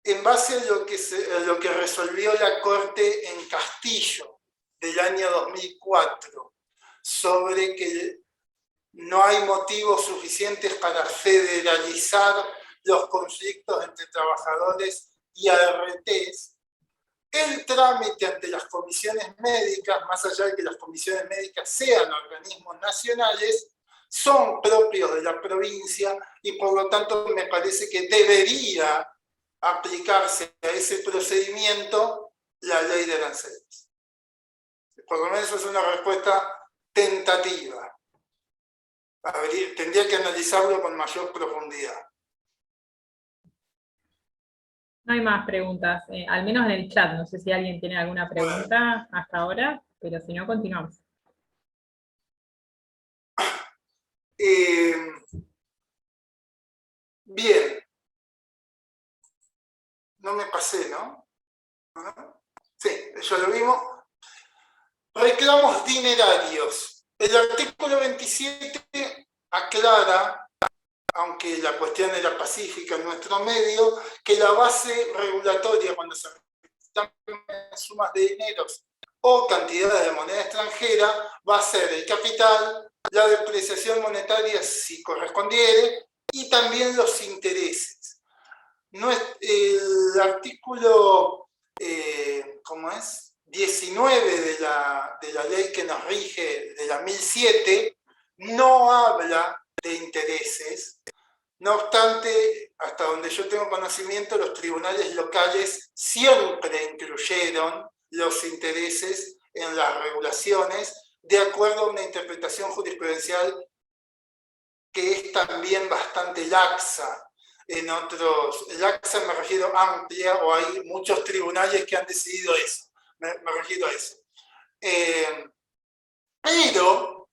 E: en base a lo que resolvió la Corte en Castillo del año 2004, sobre que no hay motivos suficientes para federalizar los conflictos entre trabajadores y ARTs, el trámite ante las comisiones médicas, más allá de que las comisiones médicas sean organismos nacionales, son propios de la provincia y por lo tanto me parece que debería aplicarse a ese procedimiento la ley de aranceles. Por lo menos eso es una respuesta tentativa. Tendría que analizarlo con mayor profundidad.
A: No hay más preguntas, al menos en el chat. No sé si alguien tiene alguna pregunta hasta ahora, pero si no, continuamos.
E: Bien. No me pasé, ¿no? Sí, ya lo vimos. Reclamos dinerarios. El artículo 27 aclara, aunque la cuestión era pacífica en nuestro medio, que la base regulatoria cuando se reclaman sumas de dineros o cantidades de moneda extranjera va a ser el capital, la depreciación monetaria si correspondiere y también los intereses. No es, el artículo, ¿cómo es? 19 de la ley que nos rige, de la 1007, no habla de intereses. No obstante, hasta donde yo tengo conocimiento, los tribunales locales siempre incluyeron los intereses en las regulaciones, de acuerdo a una interpretación jurisprudencial que es también bastante laxa. En otros, laxa me refiero amplia, o hay muchos tribunales que han decidido eso. Me refiero a eso. Pero,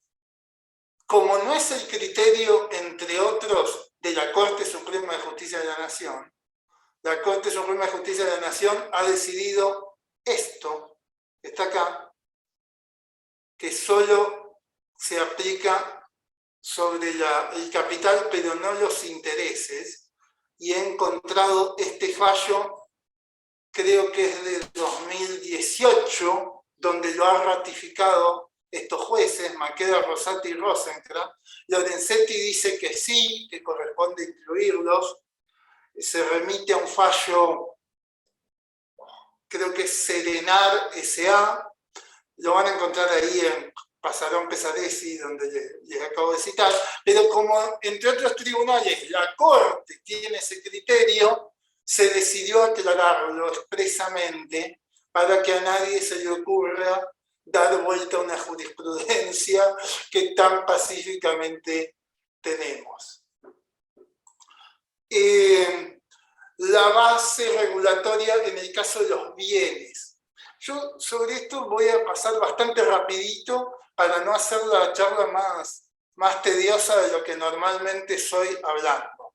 E: como no es el criterio, entre otros, de la Corte Suprema de Justicia de la Nación, la Corte Suprema de Justicia de la Nación ha decidido esto, que está acá, que solo se aplica sobre el capital, pero no los intereses, y he encontrado este fallo, creo que es de 2018, donde lo han ratificado estos jueces, Maqueda, Rosati y Rosenkrantz. Lorenzetti dice que sí, que corresponde incluirlos. Se remite a un fallo, creo que es Serenar S.A., lo van a encontrar ahí en Pasarón Pesaresi, donde les acabo de citar, pero como entre otros tribunales la Corte tiene ese criterio, se decidió aclararlo expresamente para que a nadie se le ocurra dar vuelta a una jurisprudencia que tan pacíficamente tenemos. La base regulatoria en el caso de los bienes. Yo sobre esto voy a pasar bastante rapidito para no hacer la charla más tediosa de lo que normalmente estoy hablando.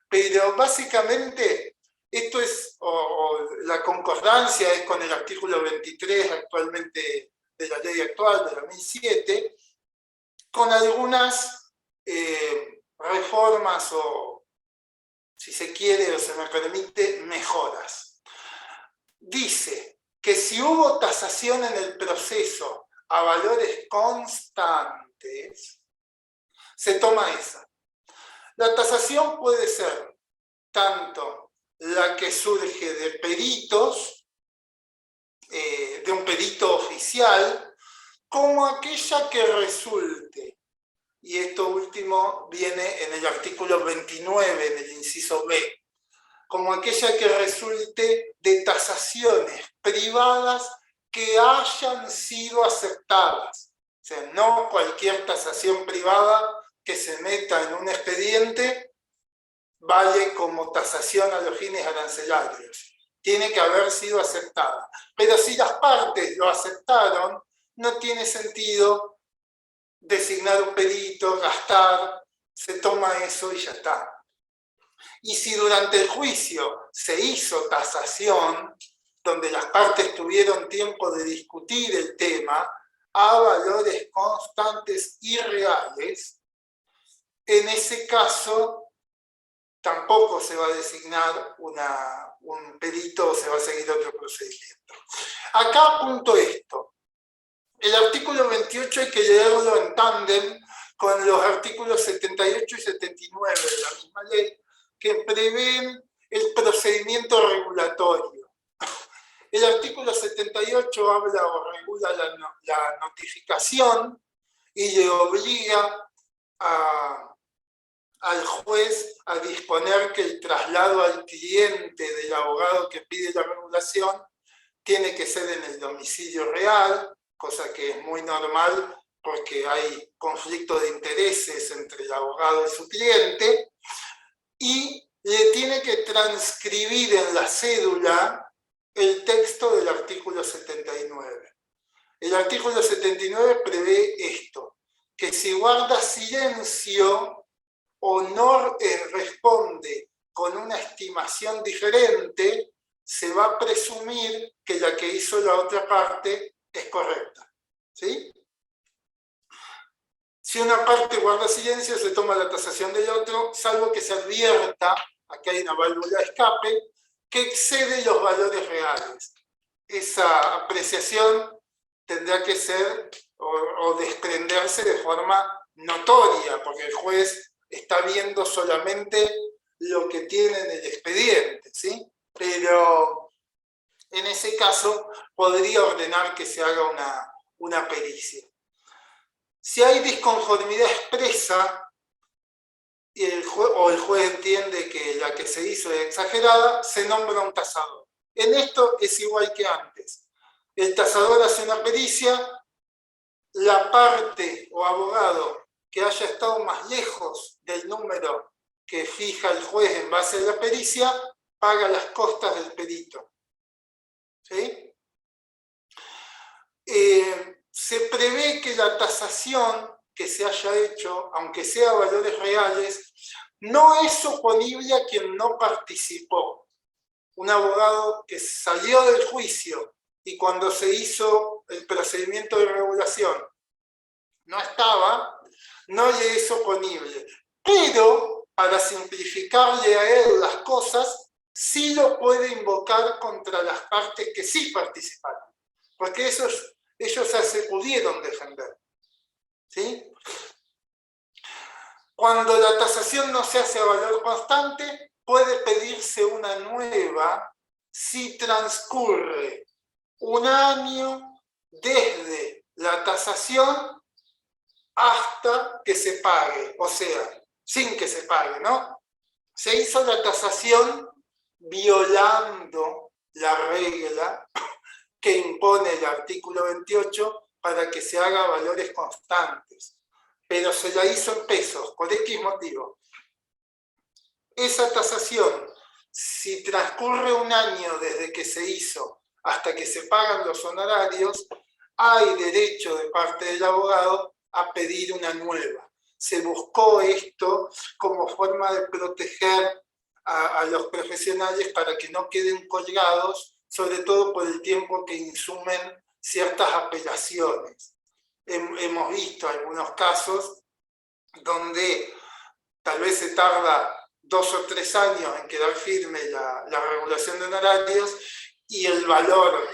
E: Pero básicamente esto es, la concordancia es con el artículo 23 actualmente de la ley actual, de la 1007, con algunas reformas o, si se quiere o se me permite, mejoras. Dice que si hubo tasación en el proceso a valores constantes, se toma esa. La tasación puede ser tanto la que surge de peritos, de un perito oficial, como aquella que resulte, y esto último viene en el artículo 29, en el inciso B, como aquella que resulte de tasaciones privadas que hayan sido aceptadas. O sea, no cualquier tasación privada que se meta en un expediente vale como tasación a los fines arancelarios. Tiene que haber sido aceptada. Pero si las partes lo aceptaron, no tiene sentido designar un perito, gastar, se toma eso y ya está. Y si durante el juicio se hizo tasación, donde las partes tuvieron tiempo de discutir el tema, a valores constantes y reales, en ese caso tampoco se va a designar un perito o se va a seguir otro procedimiento. Acá apunto esto. El artículo 28 hay que leerlo en tándem con los artículos 78 y 79 de la misma ley, que prevén el procedimiento regulatorio. El artículo 78 habla o regula la notificación y le obliga al juez a disponer que el traslado al cliente del abogado que pide la regulación tiene que ser en el domicilio real, cosa que es muy normal porque hay conflicto de intereses entre el abogado y su cliente, y le tiene que transcribir en la cédula el texto del artículo 79. El artículo 79 prevé esto, que si guarda silencio o no responde con una estimación diferente, se va a presumir que la que hizo la otra parte es correcta. ¿Sí? Si una parte guarda silencio, se toma la tasación del otro, salvo que se advierta, aquí hay una válvula de escape, que excede los valores reales. Esa apreciación tendrá que ser o desprenderse de forma notoria, porque el juez está viendo solamente lo que tiene en el expediente, ¿sí? Pero en ese caso podría ordenar que se haga una pericia. Si hay disconformidad expresa y el juez entiende que la que se hizo es exagerada, se nombra un tasador. En esto es igual que antes. El tasador hace una pericia, la parte o abogado que haya estado más lejos del número que fija el juez en base a la pericia, paga las costas del perito. ¿Sí? Se prevé que la tasación que se haya hecho, aunque sea a valores reales, no es oponible a quien no participó. Un abogado que salió del juicio y cuando se hizo el procedimiento de regulación no estaba, no le es oponible. Pero, para simplificarle a él las cosas, sí lo puede invocar contra las partes que sí participaron. Porque ellos se pudieron defender. ¿Sí? Cuando la tasación no se hace a valor constante, puede pedirse una nueva si transcurre un año desde la tasación hasta que se pague, o sea, sin que se pague, ¿no? Se hizo la tasación violando la regla que impone el artículo 28 para que se haga valores constantes, pero se la hizo en pesos, por X motivo. Esa tasación, si transcurre un año desde que se hizo hasta que se pagan los honorarios, hay derecho de parte del abogado a pedir una nueva. Se buscó esto como forma de proteger a los profesionales para que no queden colgados, sobre todo por el tiempo que insumen ciertas apelaciones. Hemos visto algunos casos donde tal vez se tarda 2 o 3 años en quedar firme la regulación de honorarios, y el valor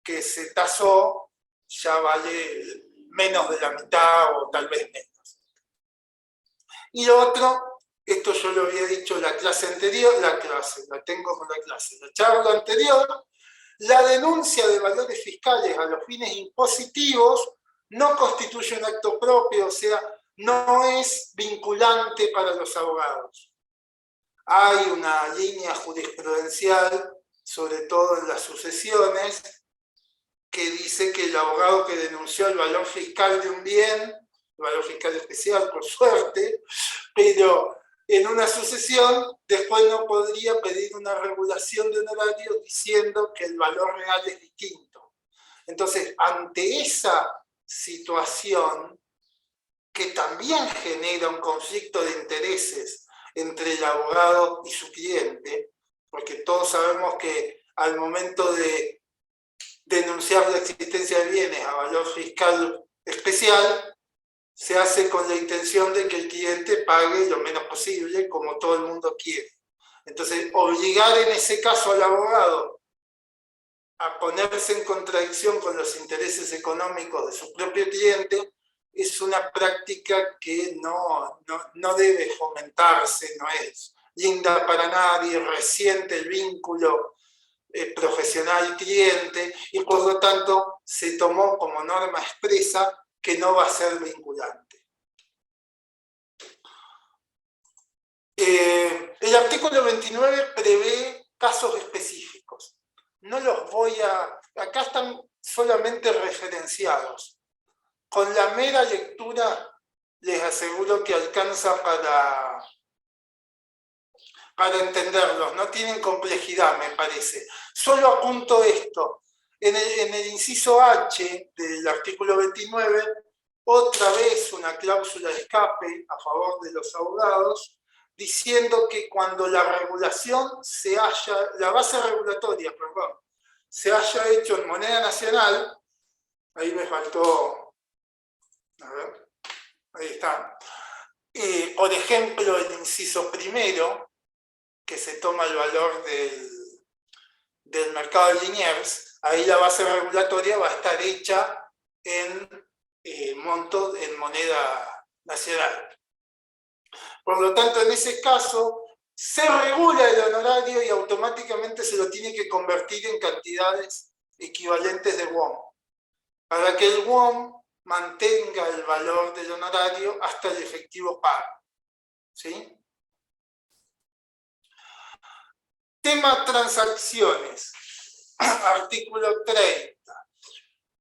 E: que se tasó ya vale menos de la mitad o tal vez menos. Y lo otro, esto yo lo había dicho la clase anterior, la charla anterior, la denuncia de valores fiscales a los fines impositivos no constituye un acto propio, o sea, no es vinculante para los abogados. Hay una línea jurisprudencial, sobre todo en las sucesiones, que dice que el abogado que denunció el valor fiscal de un bien, el valor fiscal especial por suerte, pero en una sucesión después no podría pedir una regulación de honorario diciendo que el valor real es distinto. Entonces, ante esa situación, que también genera un conflicto de intereses entre el abogado y su cliente, porque todos sabemos que al momento de denunciar la existencia de bienes a valor fiscal especial, se hace con la intención de que el cliente pague lo menos posible, como todo el mundo quiere. Entonces, obligar en ese caso al abogado a ponerse en contradicción con los intereses económicos de su propio cliente es una práctica que no debe fomentarse, no es linda para nadie, resiente el vínculo profesional-cliente, y por lo tanto se tomó como norma expresa que no va a ser vinculante. El artículo 29 prevé casos específicos. No los voy a... Acá están solamente referenciados. Con la mera lectura les aseguro que alcanza para entenderlos. No tienen complejidad, me parece. Solo apunto esto. En el inciso H del artículo 29, otra vez una cláusula de escape a favor de los abogados, diciendo que cuando la regulación la base regulatoria, perdón, se haya hecho en moneda nacional, ahí me faltó, a ver, ahí está, por ejemplo, el inciso primero, que se toma el valor del mercado de Liniers, ahí la base regulatoria va a estar hecha en monto en moneda nacional. Por lo tanto, en ese caso, se regula el honorario y automáticamente se lo tiene que convertir en cantidades equivalentes de WOM, para que el WOM mantenga el valor del honorario hasta el efectivo pago. ¿Sí? Tema transacciones, artículo 30.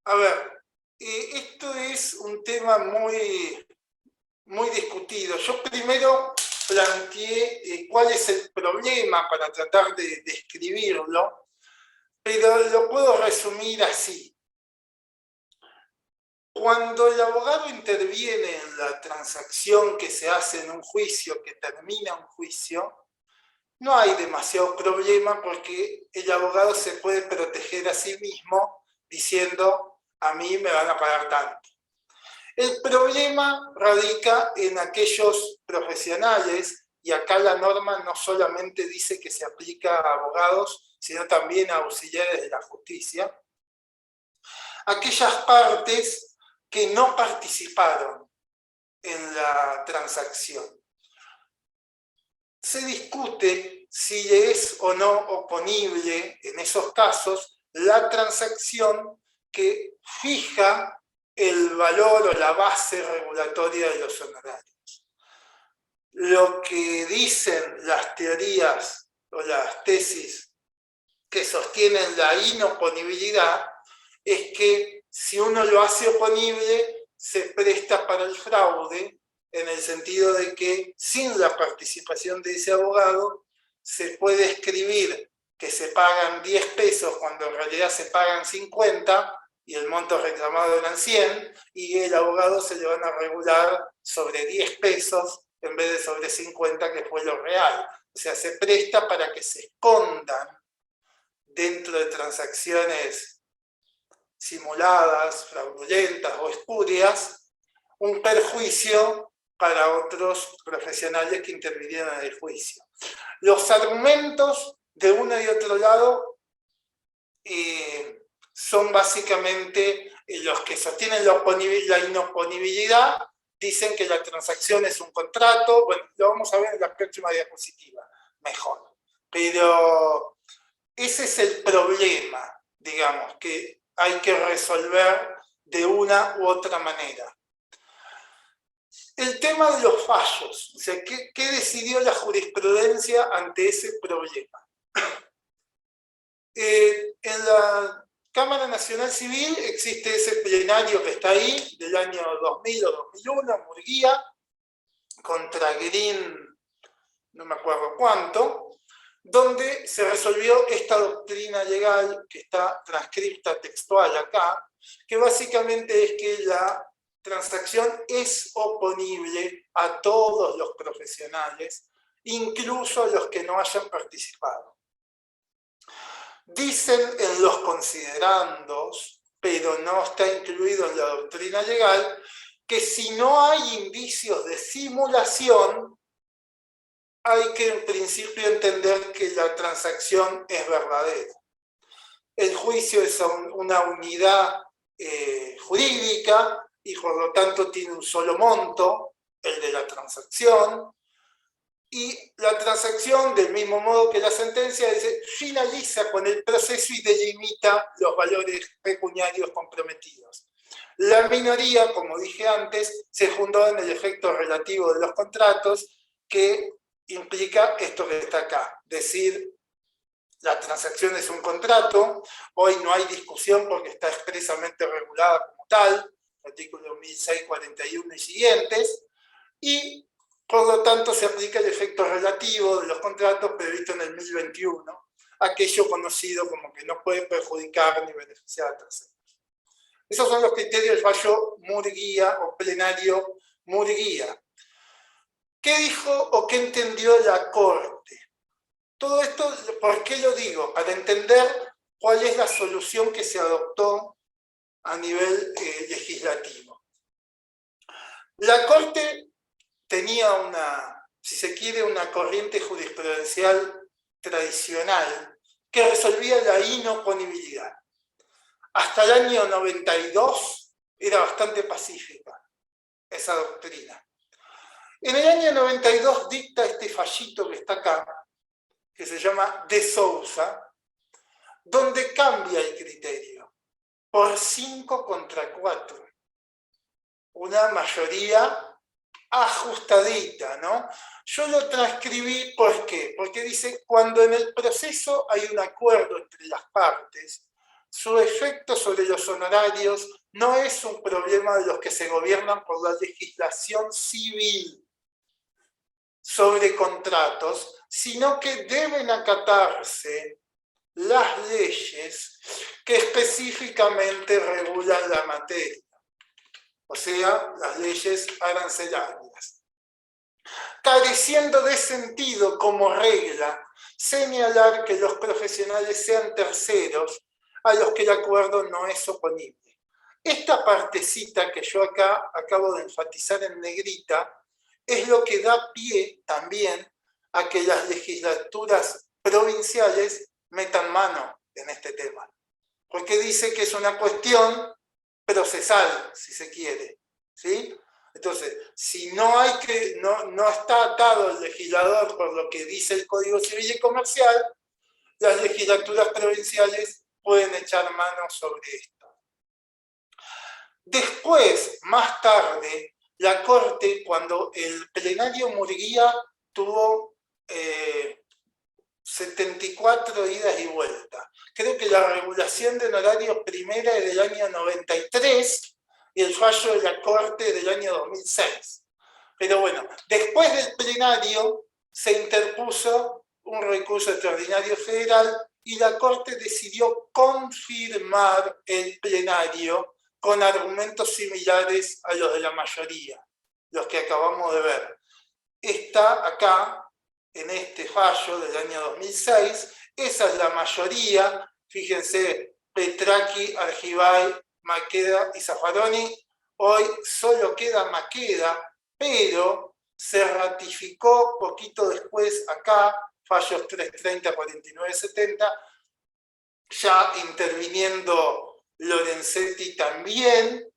E: A ver, esto es un tema muy discutido. Yo primero planteé cuál es el problema para tratar de describirlo, pero lo puedo resumir así. Cuando el abogado interviene en la transacción que se hace en un juicio, que termina un juicio, no hay demasiado problema porque el abogado se puede proteger a sí mismo diciendo, a mí me van a pagar tanto. El problema radica en aquellos profesionales, y acá la norma no solamente dice que se aplica a abogados, sino también a auxiliares de la justicia, aquellas partes que no participaron en la transacción. Se discute si es o no oponible en esos casos la transacción que fija el valor o la base regulatoria de los honorarios. Lo que dicen las teorías o las tesis que sostienen la inoponibilidad es que si uno lo hace oponible, se presta para el fraude, en el sentido de que sin la participación de ese abogado se puede escribir que se pagan 10 pesos cuando en realidad se pagan 50 y el monto reclamado eran 100, y el abogado se le van a regular sobre 10 pesos en vez de sobre 50, que fue lo real. O sea, se presta para que se escondan dentro de transacciones simuladas, fraudulentas o espurias, un perjuicio para otros profesionales que intervinieron en el juicio. Los argumentos de uno y otro lado son básicamente los que sostienen la inoponibilidad, dicen que la transacción es un contrato. Bueno, lo vamos a ver en la próxima diapositiva, mejor. Pero ese es el problema, digamos, que hay que resolver de una u otra manera. El tema de los fallos, o sea, ¿qué decidió la jurisprudencia ante ese problema? En la Cámara Nacional Civil existe ese plenario que está ahí, del año 2000 o 2001, Murguía, contra Green, no me acuerdo cuánto, donde se resolvió esta doctrina legal que está transcripta textual acá, que básicamente es que la transacción es oponible a todos los profesionales, incluso a los que no hayan participado. Dicen en los considerandos, pero no está incluido en la doctrina legal, que si no hay indicios de simulación, hay que en principio entender que la transacción es verdadera. El juicio es una unidad jurídica y por lo tanto tiene un solo monto, el de la transacción, y la transacción, del mismo modo que la sentencia, dice, finaliza con el proceso y delimita los valores pecuniarios comprometidos. La minoría, como dije antes, se fundó en el efecto relativo de los contratos, que implica esto que está acá, decir, la transacción es un contrato, hoy no hay discusión porque está expresamente regulada como tal, artículo 1641 y siguientes, y por lo tanto se aplica el efecto relativo de los contratos previsto en el 1021, aquello conocido como que no puede perjudicar ni beneficiar a terceros. Esos son los criterios del fallo Murguía o plenario Murguía. ¿Qué dijo o qué entendió la Corte? Todo esto, ¿por qué lo digo? Para entender cuál es la solución que se adoptó a nivel legislativo. La Corte tenía si se quiere, una corriente jurisprudencial tradicional que resolvía la inoponibilidad. Hasta el año 92 era bastante pacífica esa doctrina. En el año 92 dicta este fallito que está acá, que se llama De Sousa, donde cambia el criterio por 5 contra 4. Una mayoría ajustadita, ¿no? Yo lo transcribí, ¿por qué? Porque dice, cuando en el proceso hay un acuerdo entre las partes, su efecto sobre los honorarios no es un problema de los que se gobiernan por la legislación civil sobre contratos, sino que deben acatarse las leyes que específicamente regulan la materia, o sea, las leyes arancelarias. Careciendo de sentido como regla señalar que los profesionales sean terceros a los que el acuerdo no es oponible. Esta partecita que yo acá acabo de enfatizar en negrita es lo que da pie también a que las legislaturas provinciales metan mano en este tema, porque dice que es una cuestión procesal, si se quiere, ¿sí? Entonces, si no está atado el legislador por lo que dice el Código Civil y Comercial, las legislaturas provinciales pueden echar mano sobre esto. Después, más tarde, la Corte, cuando el plenario Murguía tuvo 74 idas y vueltas. Creo que la regulación de honorarios primera es del año 93 y el fallo de la Corte del año 2006. Pero bueno, después del plenario se interpuso un recurso extraordinario federal y la Corte decidió confirmar el plenario con argumentos similares a los de la mayoría, los que acabamos de ver. Está acá, en este fallo del año 2006, esa es la mayoría, fíjense, Petraki, Argibay, Maqueda y Zaffaroni. Hoy solo queda Maqueda, pero se ratificó poquito después acá, fallos 330, 49, 70, ya interviniendo Lorenzetti también,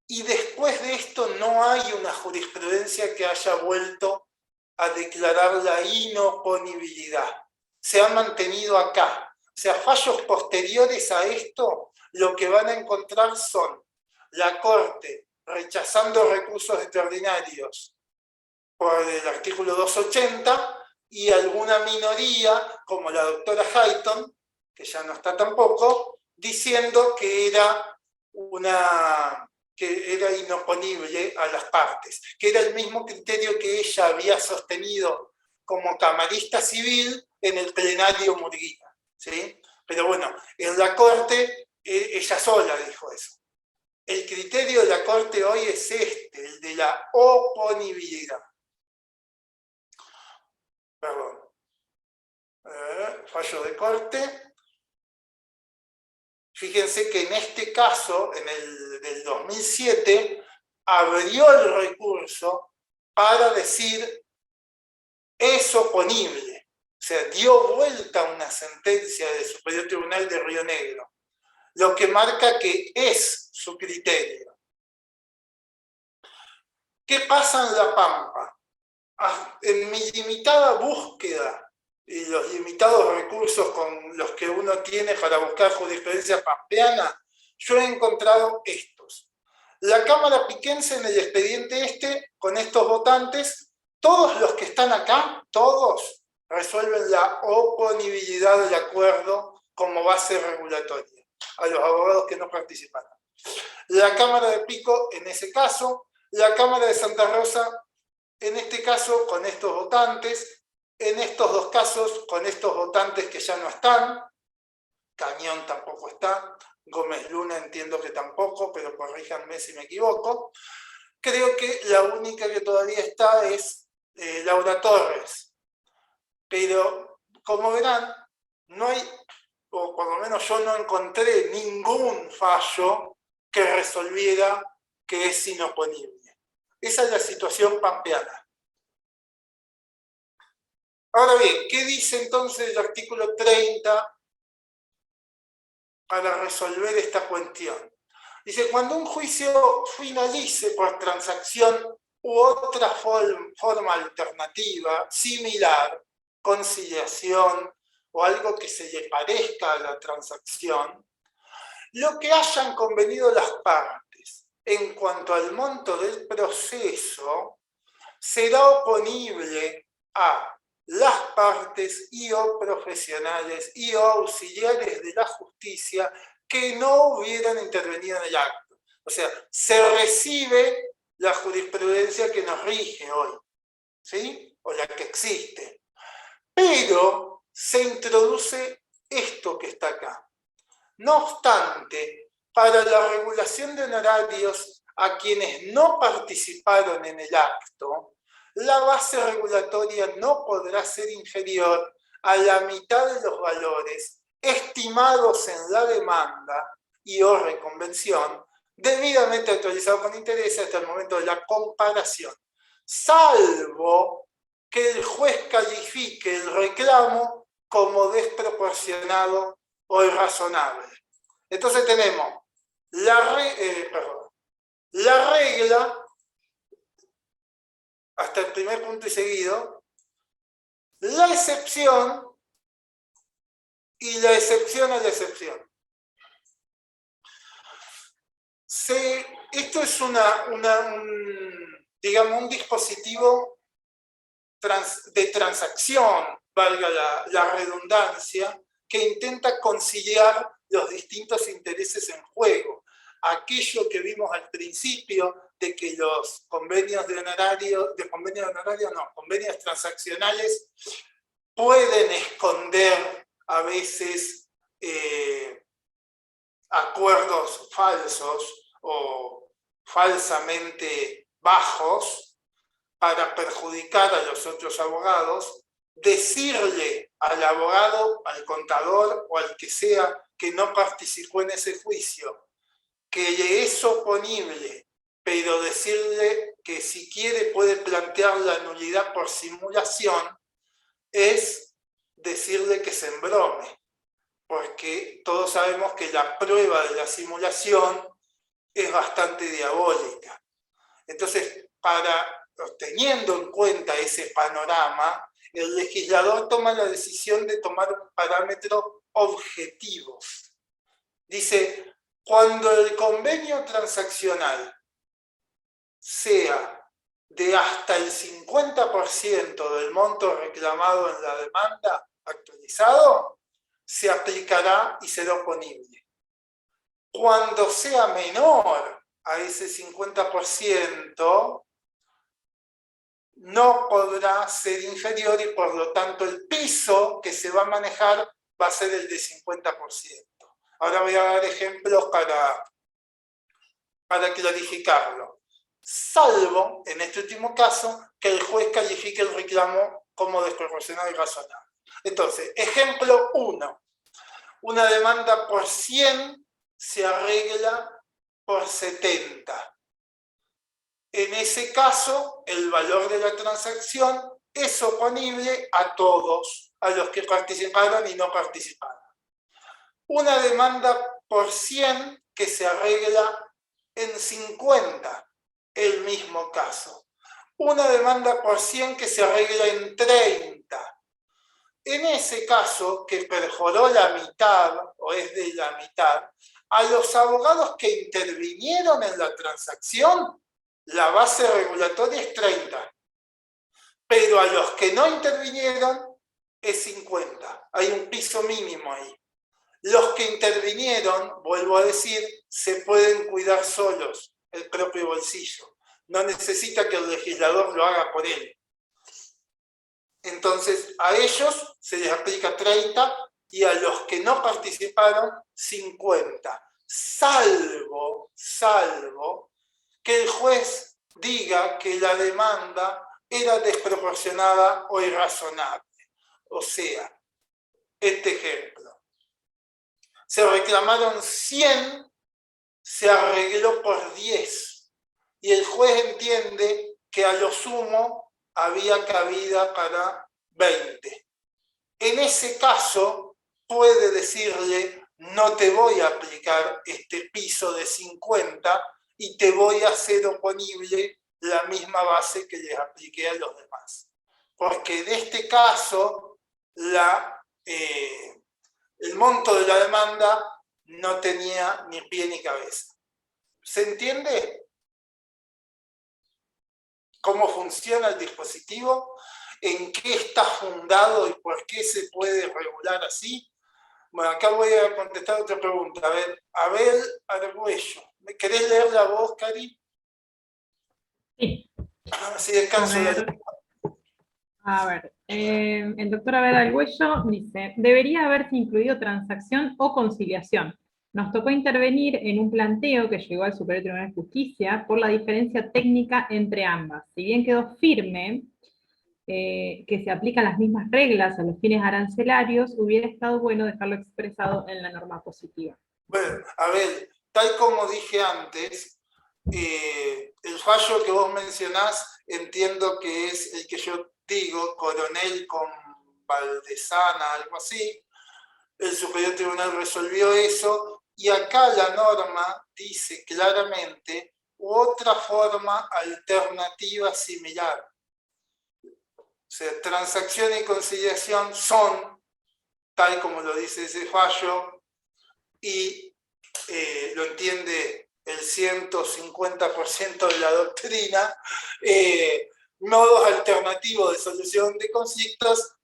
E: y después de esto no hay una jurisprudencia que haya vuelto a declarar la inoponibilidad. Se ha mantenido acá. O sea, fallos posteriores a esto, lo que van a encontrar son la Corte rechazando recursos extraordinarios por el artículo 280 y alguna minoría, como la doctora Hayton, que ya no está tampoco, diciendo que era inoponible a las partes, que era el mismo criterio que ella había sostenido como camarista civil en el plenario Murguía, ¿sí? Pero bueno, en la Corte ella sola dijo eso. El criterio de la Corte hoy es el de la oponibilidad. Perdón. Fallo de Corte. Fíjense que en este caso, en el del 2007, abrió el recurso para decir es oponible. O sea, dio vuelta a una sentencia del Superior Tribunal de Río Negro, lo que marca que es su criterio. ¿Qué pasa en La Pampa? En mi limitada búsqueda y los limitados recursos con los que uno tiene para buscar jurisprudencia pampeana, yo he encontrado estos. La Cámara Piquense en el expediente con estos votantes, todos los que están acá, todos resuelven la oponibilidad del acuerdo como base regulatoria, a los abogados que no participaron. La Cámara de Pico, en ese caso, la Cámara de Santa Rosa, en este caso, con estos votantes, en estos dos casos, con estos votantes que ya no están, Cañón tampoco está, Gómez Luna entiendo que tampoco, pero corríjanme si me equivoco. Creo que la única que todavía está es Laura Torres. Pero, como verán, no hay, o por lo menos yo no encontré ningún fallo que resolviera que es inoponible. Esa es la situación pampeana. Ahora bien, ¿qué dice entonces el artículo 30 para resolver esta cuestión? Dice, cuando un juicio finalice por transacción u otra forma alternativa, similar, conciliación o algo que se le parezca a la transacción, lo que hayan convenido las partes en cuanto al monto del proceso será oponible a las partes y o profesionales y o auxiliares de la justicia que no hubieran intervenido en el acto. O sea, se recibe la jurisprudencia que nos rige hoy, ¿sí? O la que existe. Pero se introduce esto que está acá. No obstante, para la regulación de honorarios a quienes no participaron en el acto, la base regulatoria no podrá ser inferior a la mitad de los valores estimados en la demanda y o reconvención, debidamente actualizado con interés hasta el momento de la comparación, salvo que el juez califique el reclamo como desproporcionado o irrazonable. Entonces tenemos la regla, hasta el primer punto y seguido, la excepción y la excepción a la excepción. Esto es digamos, un dispositivo de transacción, valga la redundancia, que intenta conciliar los distintos intereses en juego. Aquello que vimos al principio de que los convenios convenios transaccionales pueden esconder a veces acuerdos falsos o falsamente bajos para perjudicar a los otros abogados, decirle al abogado, al contador o al que sea que no participó en ese juicio que le es oponible, pero decirle que si quiere puede plantear la nulidad por simulación, es decirle que se embrome, porque todos sabemos que la prueba de la simulación es bastante diabólica. Entonces, teniendo en cuenta ese panorama, el legislador toma la decisión de tomar un parámetro objetivo. Dice, cuando el convenio transaccional sea de hasta el 50% del monto reclamado en la demanda actualizado, se aplicará y será oponible. Cuando sea menor a ese 50%, no podrá ser inferior y por lo tanto el piso que se va a manejar va a ser el de 50%. Ahora voy a dar ejemplos para clarificarlo. Salvo, en este último caso, que el juez califique el reclamo como desproporcionado y razonable. Entonces, ejemplo 1. Una demanda por 100 se arregla por 70. En ese caso, el valor de la transacción es oponible a todos, a los que participaron y no participaron. Una demanda por 100 que se arregla en 50, el mismo caso. Una demanda por 100 que se arregla en 30. En ese caso, que perjuró la mitad, o es de la mitad, a los abogados que intervinieron en la transacción, la base regulatoria es 30. Pero a los que no intervinieron, es 50. Hay un piso mínimo ahí. Los que intervinieron, vuelvo a decir, se pueden cuidar solos el propio bolsillo. No necesita que el legislador lo haga por él. Entonces, a ellos se les aplica 30 y a los que no participaron, 50. Salvo que el juez diga que la demanda era desproporcionada o irrazonable. O sea, este ejemplo. Se reclamaron 100, se arregló por 10. Y el juez entiende que a lo sumo había cabida para 20. En ese caso, puede decirle, no te voy a aplicar este piso de 50 y te voy a hacer oponible la misma base que les apliqué a los demás. Porque en este caso, el monto de la demanda no tenía ni pie ni cabeza. ¿Se entiende cómo funciona el dispositivo? ¿En qué está fundado y por qué se puede regular así? Bueno, acá voy a contestar otra pregunta. A ver, Abel Argüello. ¿Me querés leer la voz, Cari?
A: Sí.
E: Así descanso.
A: A ver, el doctor Abel Argüello dice, debería haberse incluido transacción o conciliación. Nos tocó intervenir en un planteo que llegó al Superior Tribunal de Justicia por la diferencia técnica entre ambas. Si bien quedó firme que se aplican las mismas reglas a los fines arancelarios, hubiera estado bueno dejarlo expresado en la norma positiva.
E: Bueno, a ver, tal como dije antes, el fallo que vos mencionás entiendo que es el que yo digo, Coronel con Valdesana, algo así. El Superior Tribunal resolvió eso y acá la norma dice claramente otra forma alternativa similar. O sea, transacción y conciliación son, tal como lo dice ese fallo, y lo entiende el 150% de la doctrina, modos alternativos de solución de conflictos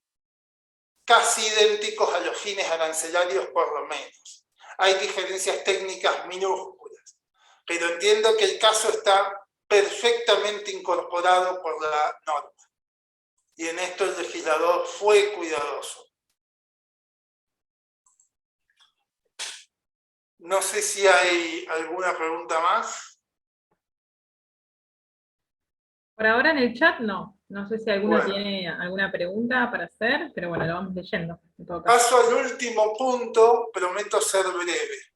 E: casi idénticos a los fines arancelarios por lo menos. Hay diferencias técnicas minúsculas, pero entiendo que el caso está perfectamente incorporado por la norma. Y en esto el legislador fue cuidadoso. No sé si hay alguna pregunta más.
A: Por ahora en el chat no. No sé si alguno
E: Bueno.
A: tiene alguna pregunta para hacer, pero bueno, lo vamos leyendo. En todo caso.
E: Paso al último punto, prometo ser breve.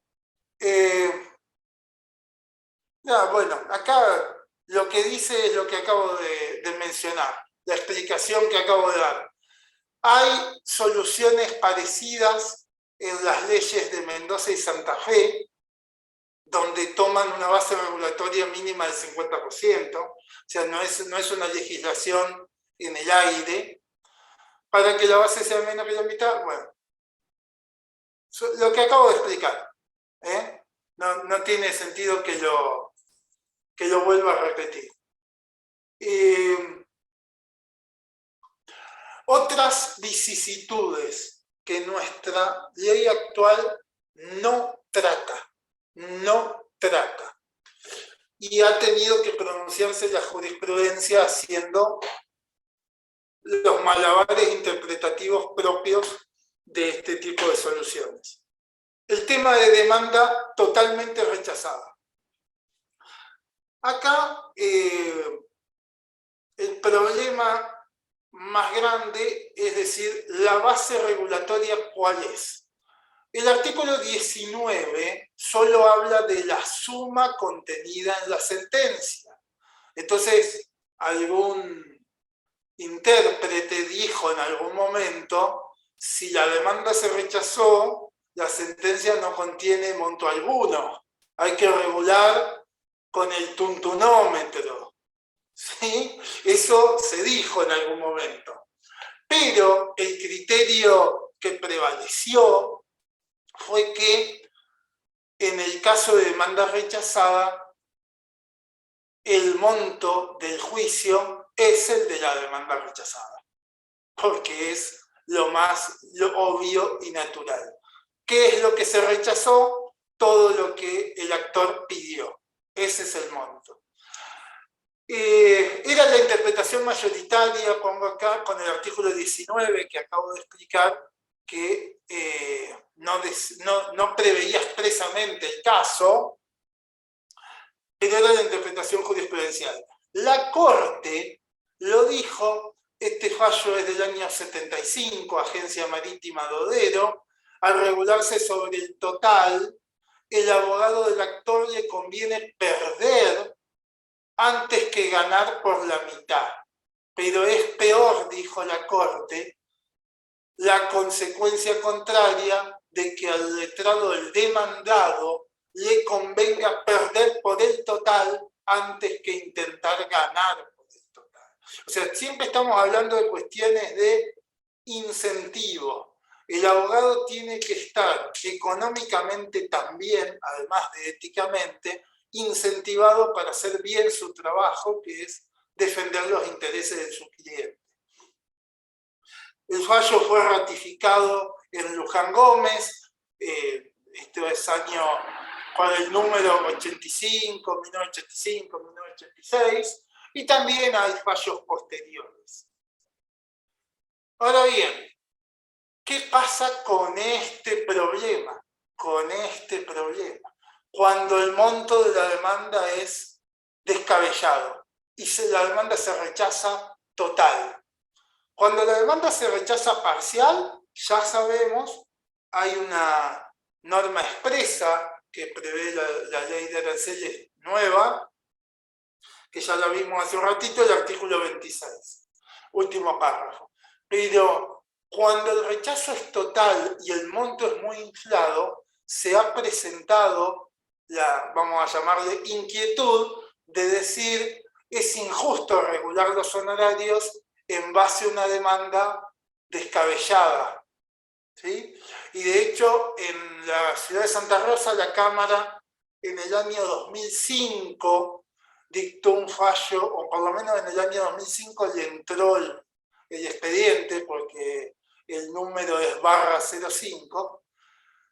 E: Bueno, acá lo que dice es lo que acabo de mencionar, la explicación que acabo de dar. Hay soluciones parecidas en las leyes de Mendoza y Santa Fe, donde toman una base regulatoria mínima del 50%, o sea, no es una legislación en el aire, para que la base sea menos que la mitad. Bueno, lo que acabo de explicar, ¿eh? No tiene sentido que lo vuelva a repetir. Otras vicisitudes que nuestra ley actual no trata. Y ha tenido que pronunciarse la jurisprudencia haciendo los malabares interpretativos propios de este tipo de soluciones. El tema de demanda totalmente rechazada. Acá el problema más grande, es decir, la base regulatoria, ¿cuál es? El artículo 19 solo habla de la suma contenida en la sentencia. Entonces, algún intérprete dijo en algún momento, si la demanda se rechazó, la sentencia no contiene monto alguno. Hay que regular con el tuntunómetro. ¿Sí? Eso se dijo en algún momento. Pero el criterio que prevaleció fue que en el caso de demanda rechazada, el monto del juicio es el de la demanda rechazada, porque es lo obvio y natural. ¿Qué es lo que se rechazó? Todo lo que el actor pidió. Ese es el monto. Era la interpretación mayoritaria, pongo acá, con el artículo 19 que acabo de explicar, que no preveía expresamente el caso, pero era la interpretación jurisprudencial. La Corte lo dijo, este fallo es del año 75, Agencia Marítima Dodero, al regularse sobre el total, el abogado del actor le conviene perder antes que ganar por la mitad. Pero es peor, dijo la Corte, la consecuencia contraria de que al letrado del demandado le convenga perder por el total antes que intentar ganar por el total. O sea, siempre estamos hablando de cuestiones de incentivo. El abogado tiene que estar económicamente también, además de éticamente, incentivado para hacer bien su trabajo, que es defender los intereses de su cliente. El fallo fue ratificado en Luján Gómez, esto es año con el número 85, 1985, 1986, y también hay fallos posteriores. Ahora bien, ¿qué pasa con este problema? Cuando el monto de la demanda es descabellado y la demanda se rechaza total. Cuando la demanda se rechaza parcial, ya sabemos, hay una norma expresa que prevé la ley de aranceles nueva, que ya la vimos hace un ratito, el artículo 26, último párrafo. Pero cuando el rechazo es total y el monto es muy inflado, se ha presentado vamos a llamarle inquietud, de decir, es injusto regular los honorarios en base a una demanda descabellada. ¿Sí? Y de hecho, en la ciudad de Santa Rosa, la Cámara en el año 2005 dictó un fallo, o por lo menos en el año 2005 le entró el expediente, porque el número es /05,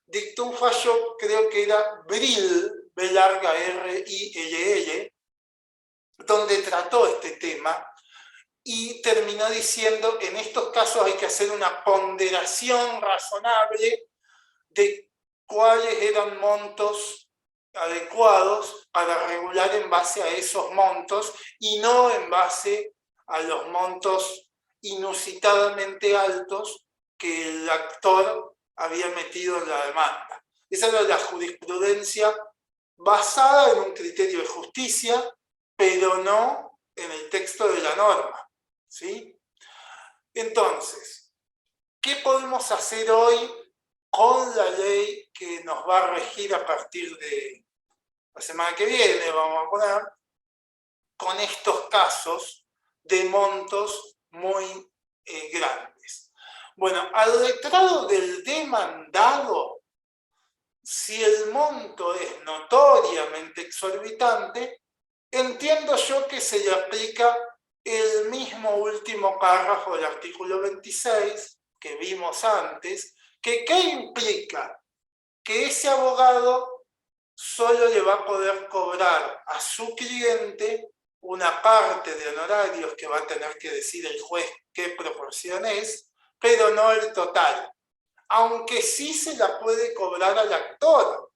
E: dictó un fallo, creo que era Brill, B larga R-I-L-L, donde trató este tema y terminó diciendo, en estos casos hay que hacer una ponderación razonable de cuáles eran montos adecuados para regular en base a esos montos y no en base a los montos inusitadamente altos que el actor había metido en la demanda. Esa era la jurisprudencia basada en un criterio de justicia, pero no en el texto de la norma, ¿sí? Entonces, ¿qué podemos hacer hoy con la ley que nos va a regir a partir de la semana que viene, vamos a poner, con estos casos de montos muy grandes? Bueno, al letrado del demandado, si el monto es notoriamente exorbitante, entiendo yo que se le aplica el mismo último párrafo del artículo 26 que vimos antes, que ¿qué implica? Que ese abogado solo le va a poder cobrar a su cliente una parte de honorarios que va a tener que decir el juez qué proporción es, pero no el total. Aunque sí se la puede cobrar al actor,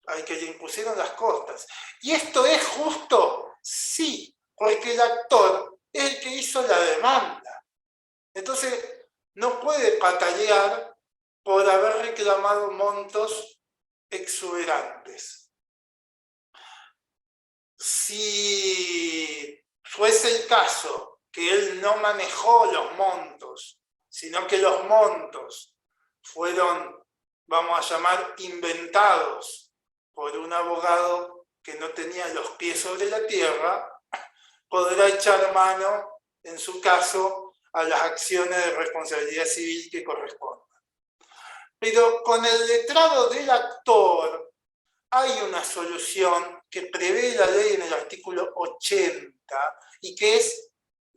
E: al que le impusieron las costas. ¿Y esto es justo? Sí, porque el actor es el que hizo la demanda. Entonces, no puede patalear por haber reclamado montos exuberantes. Si fuese el caso que él no manejó los montos, sino que los montos fueron, vamos a llamar, inventados por un abogado que no tenía los pies sobre la tierra, podrá echar mano, en su caso, a las acciones de responsabilidad civil que correspondan. Pero con el letrado del actor hay una solución que prevé la ley en el artículo 80 y que es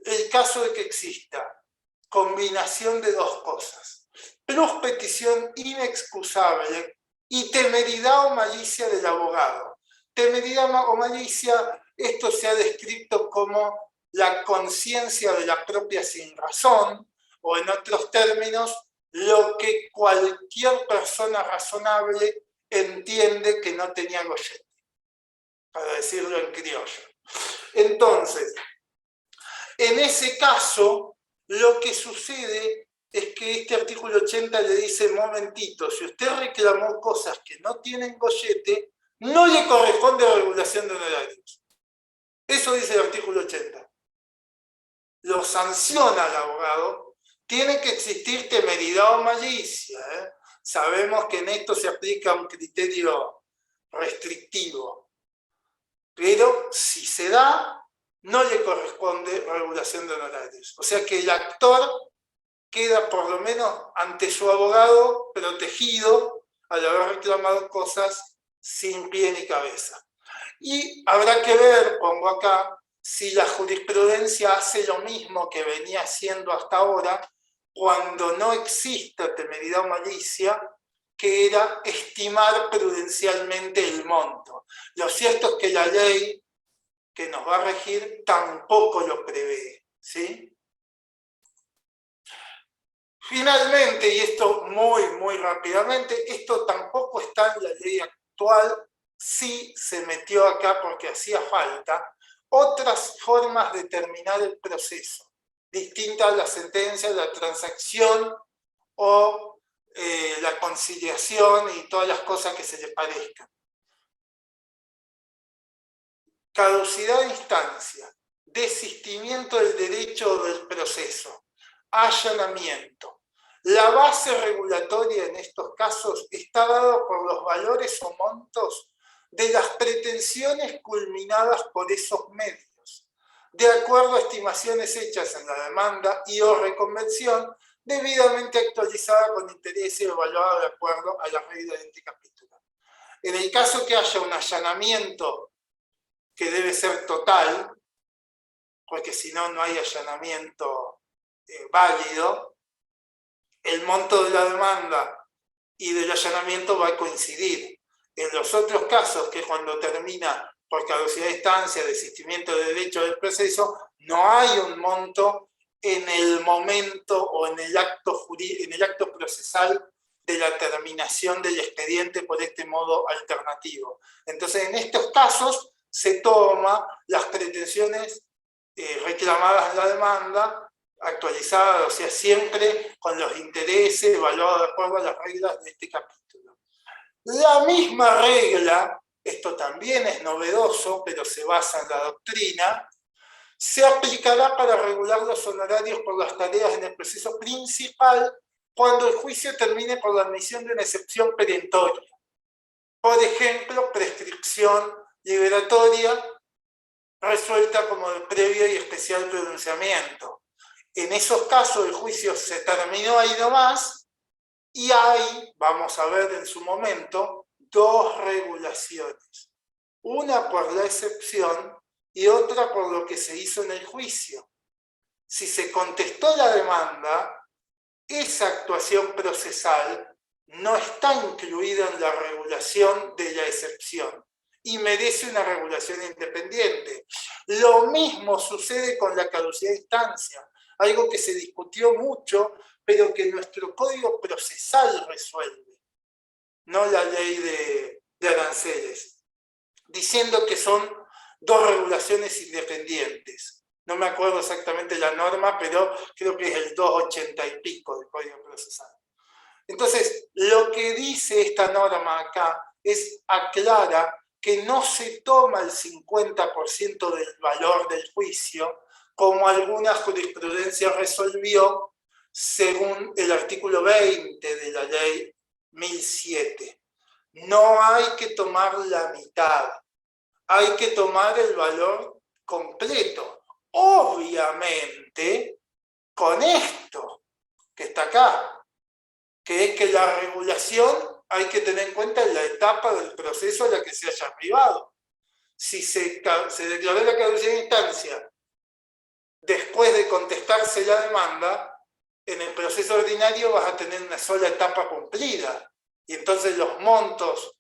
E: el caso de que exista combinación de dos cosas: plus petición inexcusable y temeridad o malicia del abogado. Temeridad o malicia, esto se ha descrito como la conciencia de la propia sinrazón, o en otros términos, lo que cualquier persona razonable entiende que no tenía gollete, para decirlo en criollo. Entonces, en ese caso, lo que sucede es que este artículo 80 le dice: momentito, si usted reclamó cosas que no tienen gollete, no le corresponde regulación de honorarios. Eso dice el artículo 80. Lo sanciona al abogado. Tiene que existir temeridad o malicia, ¿eh? Sabemos que en esto se aplica un criterio restrictivo, pero si se da, no le corresponde regulación de honorarios. O sea que el actor queda por lo menos ante su abogado protegido al haber reclamado cosas sin pie ni cabeza. Y habrá que ver, pongo acá, si la jurisprudencia hace lo mismo que venía haciendo hasta ahora, cuando no exista temeridad o malicia, que era estimar prudencialmente el monto. Lo cierto es que la ley que nos va a regir tampoco lo prevé, ¿sí? Finalmente, y esto muy rápidamente, esto tampoco está en la ley actual, sí se metió acá porque hacía falta, otras formas de terminar el proceso, distintas a la sentencia, la transacción o la conciliación y todas las cosas que se le parezcan. Caducidad de instancia, desistimiento del derecho del proceso, allanamiento. La base regulatoria en estos casos está dada por los valores o montos de las pretensiones culminadas por esos medios, de acuerdo a estimaciones hechas en la demanda y o reconvención, debidamente actualizada con interés y evaluada de acuerdo a las reglas de este capítulo. En el caso que haya un allanamiento que debe ser total, porque si no, no hay allanamiento válido, el monto de la demanda y del allanamiento va a coincidir. En los otros casos, que es cuando termina por caducidad de instancia, desistimiento de derecho del proceso, no hay un monto en el momento o en el acto procesal de la terminación del expediente por este modo alternativo. Entonces, en estos casos se toma las pretensiones reclamadas en la demanda, actualizadas, o sea, siempre con los intereses evaluados de acuerdo a las reglas de este capítulo. La misma regla esto también es novedoso, pero se basa en la doctrina, se aplicará para regular los honorarios por las tareas en el proceso principal cuando el juicio termine por la admisión de una excepción perentoria. Por ejemplo, prescripción liberatoria resuelta como de previo y especial pronunciamiento. En esos casos el juicio se terminó ahí nomás y hay, vamos a ver en su momento, dos regulaciones. Una por la excepción y otra por lo que se hizo en el juicio. Si se contestó la demanda, esa actuación procesal no está incluida en la regulación de la excepción y merece una regulación independiente. Lo mismo sucede con la caducidad de instancia, algo que se discutió mucho, pero que nuestro código procesal resuelve, no la ley de aranceles, diciendo que son dos regulaciones independientes. No me acuerdo exactamente la norma, pero creo que es el 280 y pico del Código Procesal. Entonces, lo que dice esta norma acá es aclara que no se toma el 50% del valor del juicio, como alguna jurisprudencia resolvió según el artículo 20 de la ley 1007. No hay que tomar la mitad, hay que tomar el valor completo. Obviamente, con esto que está acá, que es que la regulación hay que tener en cuenta la etapa del proceso en la que se haya privado. Si se declaró la caducidad de instancia después de contestarse la demanda, en el proceso ordinario vas a tener una sola etapa cumplida, y entonces los montos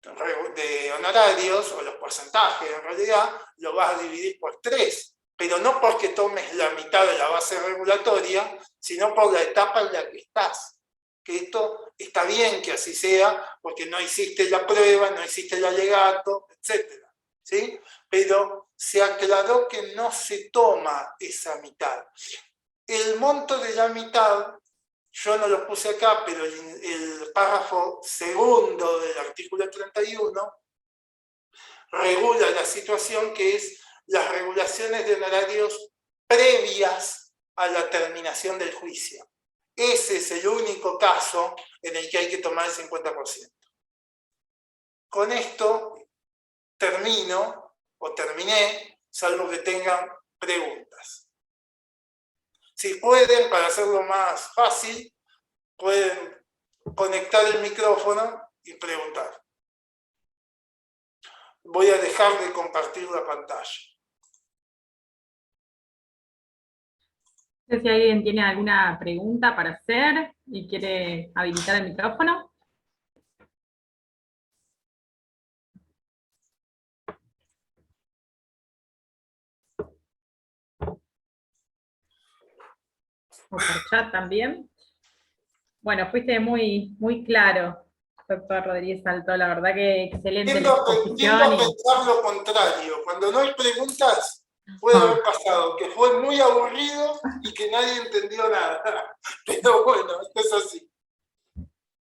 E: de honorarios, o los porcentajes en realidad, lo vas a dividir por 3. Pero no porque tomes la mitad de la base regulatoria, sino por la etapa en la que estás. Que esto está bien que así sea, porque no hiciste la prueba, no hiciste el alegato, etc. ¿Sí? Pero se aclaró que no se toma esa mitad. El monto de la mitad, yo no lo puse acá, pero el párrafo segundo del artículo 31 regula la situación que es las regulaciones de honorarios previas a la terminación del juicio. Ese es el único caso en el que hay que tomar el 50%. Con esto termino, o terminé, salvo que tengan preguntas. Si pueden, para hacerlo más fácil, pueden conectar el micrófono y preguntar. Voy a dejar de compartir la pantalla.
A: No sé si alguien tiene alguna pregunta para hacer y quiere habilitar el micrófono. O por chat también. Bueno, fuiste muy claro, doctor Rodríguez Salto, la verdad que excelente la exposición.
E: Tiendo a pensar lo contrario. Cuando no hay preguntas, puede haber pasado que fue muy aburrido y que nadie entendió nada. Pero bueno, esto es así.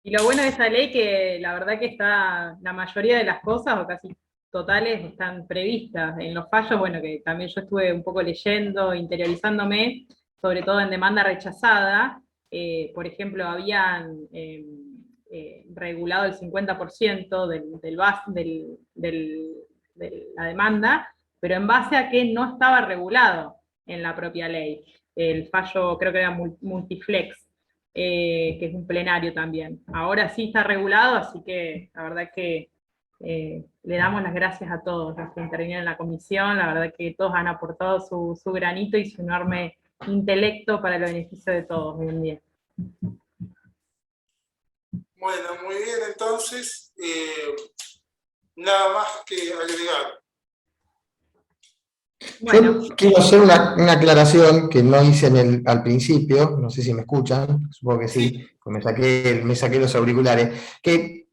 A: Y lo bueno de esta ley que la verdad que está, la mayoría de las cosas, o casi totales, están previstas. En los fallos, bueno, que también yo estuve un poco leyendo, interiorizándome, sobre todo en demanda rechazada. Por ejemplo, habían regulado el 50% de la demanda, pero en base a que no estaba regulado en la propia ley. El fallo creo que era multiflex, que es un plenario también. Ahora sí está regulado, así que la verdad que le damos las gracias a todos los que intervinieron en la comisión. La verdad que todos han aportado su granito y su enorme intelecto para el beneficio de todos hoy en día.
E: Bueno, muy bien, entonces, nada más que agregar.
A: Bueno.
B: Yo quiero hacer una aclaración que no hice al principio, no sé si me escuchan, supongo que sí, porque me saqué los auriculares, que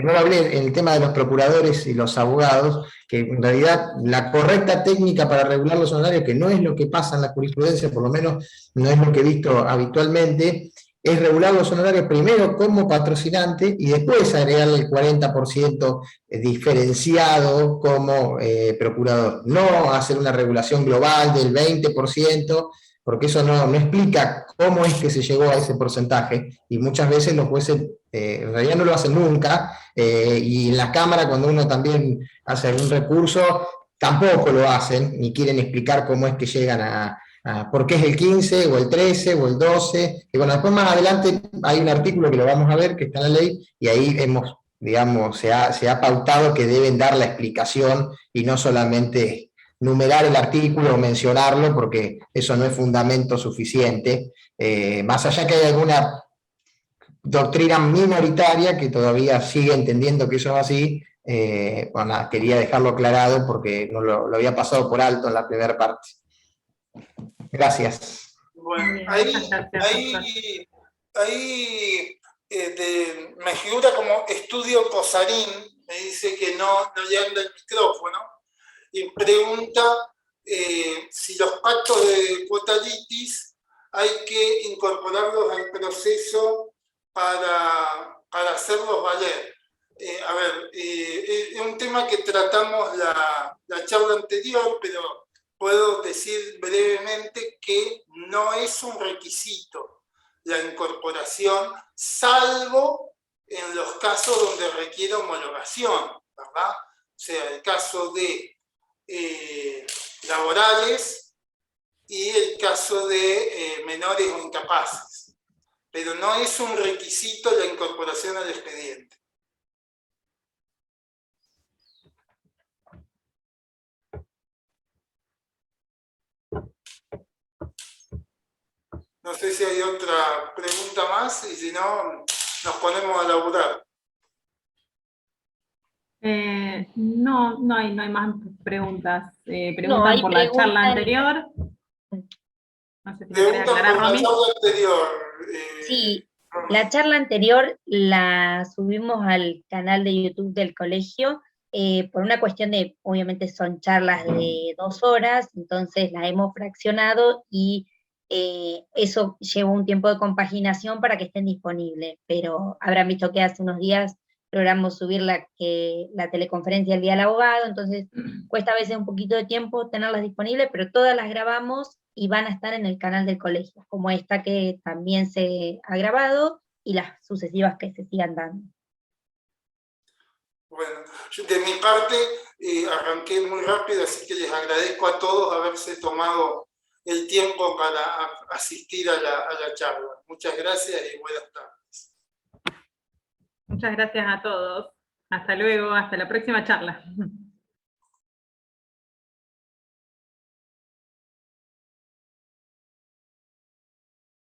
B: no lo hablé en el tema de los procuradores y los abogados, que en realidad la correcta técnica para regular los honorarios, que no es lo que pasa en la jurisprudencia, por lo menos no es lo que he visto habitualmente, es regular los honorarios primero como patrocinante y después agregarle el 40% diferenciado como procurador. No hacer una regulación global del 20%, porque eso no explica cómo es que se llegó a ese porcentaje, y muchas veces los jueces en realidad no lo hacen nunca, y en la Cámara cuando uno también hace algún recurso, tampoco lo hacen, ni quieren explicar cómo es que llegan por qué es el 15, o el 13, o el 12, y bueno, después más adelante hay un artículo que lo vamos a ver, que está en la ley, y ahí hemos, digamos, se ha pautado que deben dar la explicación, y no solamente numerar el artículo o mencionarlo, porque eso no es fundamento suficiente, más allá que hay alguna doctrina minoritaria que todavía sigue entendiendo que eso es así. Bueno, quería dejarlo aclarado porque no lo había pasado por alto en la primera parte. Gracias.
E: Bueno,
A: Bien,
E: ahí,
A: muchas gracias,
E: me figura como estudio Cosarín, me dice que no le anda el micrófono, y pregunta si los pactos de cuotalitis hay que incorporarlos al proceso para hacerlos valer. A ver, es un tema que tratamos la charla anterior, pero puedo decir brevemente que no es un requisito la incorporación, salvo en los casos donde requiere homologación, ¿verdad? O sea, el caso de laborales y el caso de menores o incapaces. Pero no es un requisito la incorporación al expediente. No sé si hay otra pregunta más, y si no, nos ponemos a laburar.
A: No hay más preguntas.
C: No,
A: Preguntan
C: hay
A: por la charla
C: preguntas.
A: anterior. No sé si lo querés
E: Preguntan
A: aclarar,
E: por la
A: Romy.
E: charla anterior.
C: Sí, la charla anterior la subimos al canal de YouTube del colegio, por una cuestión de, obviamente son charlas de 2 horas, entonces la hemos fraccionado y eso llevó un tiempo de compaginación para que estén disponibles, pero habrán visto que hace unos días logramos subir la teleconferencia del Día del Abogado, entonces cuesta a veces un poquito de tiempo tenerlas disponibles, pero todas las grabamos y van a estar en el canal del colegio, como esta que también se ha grabado y las sucesivas que se sigan dando.
E: Bueno, yo de mi parte arranqué muy rápido, así que les agradezco a todos haberse tomado el tiempo para asistir a la charla. Muchas gracias y buenas tardes.
A: Muchas gracias a todos. Hasta luego, hasta la próxima charla.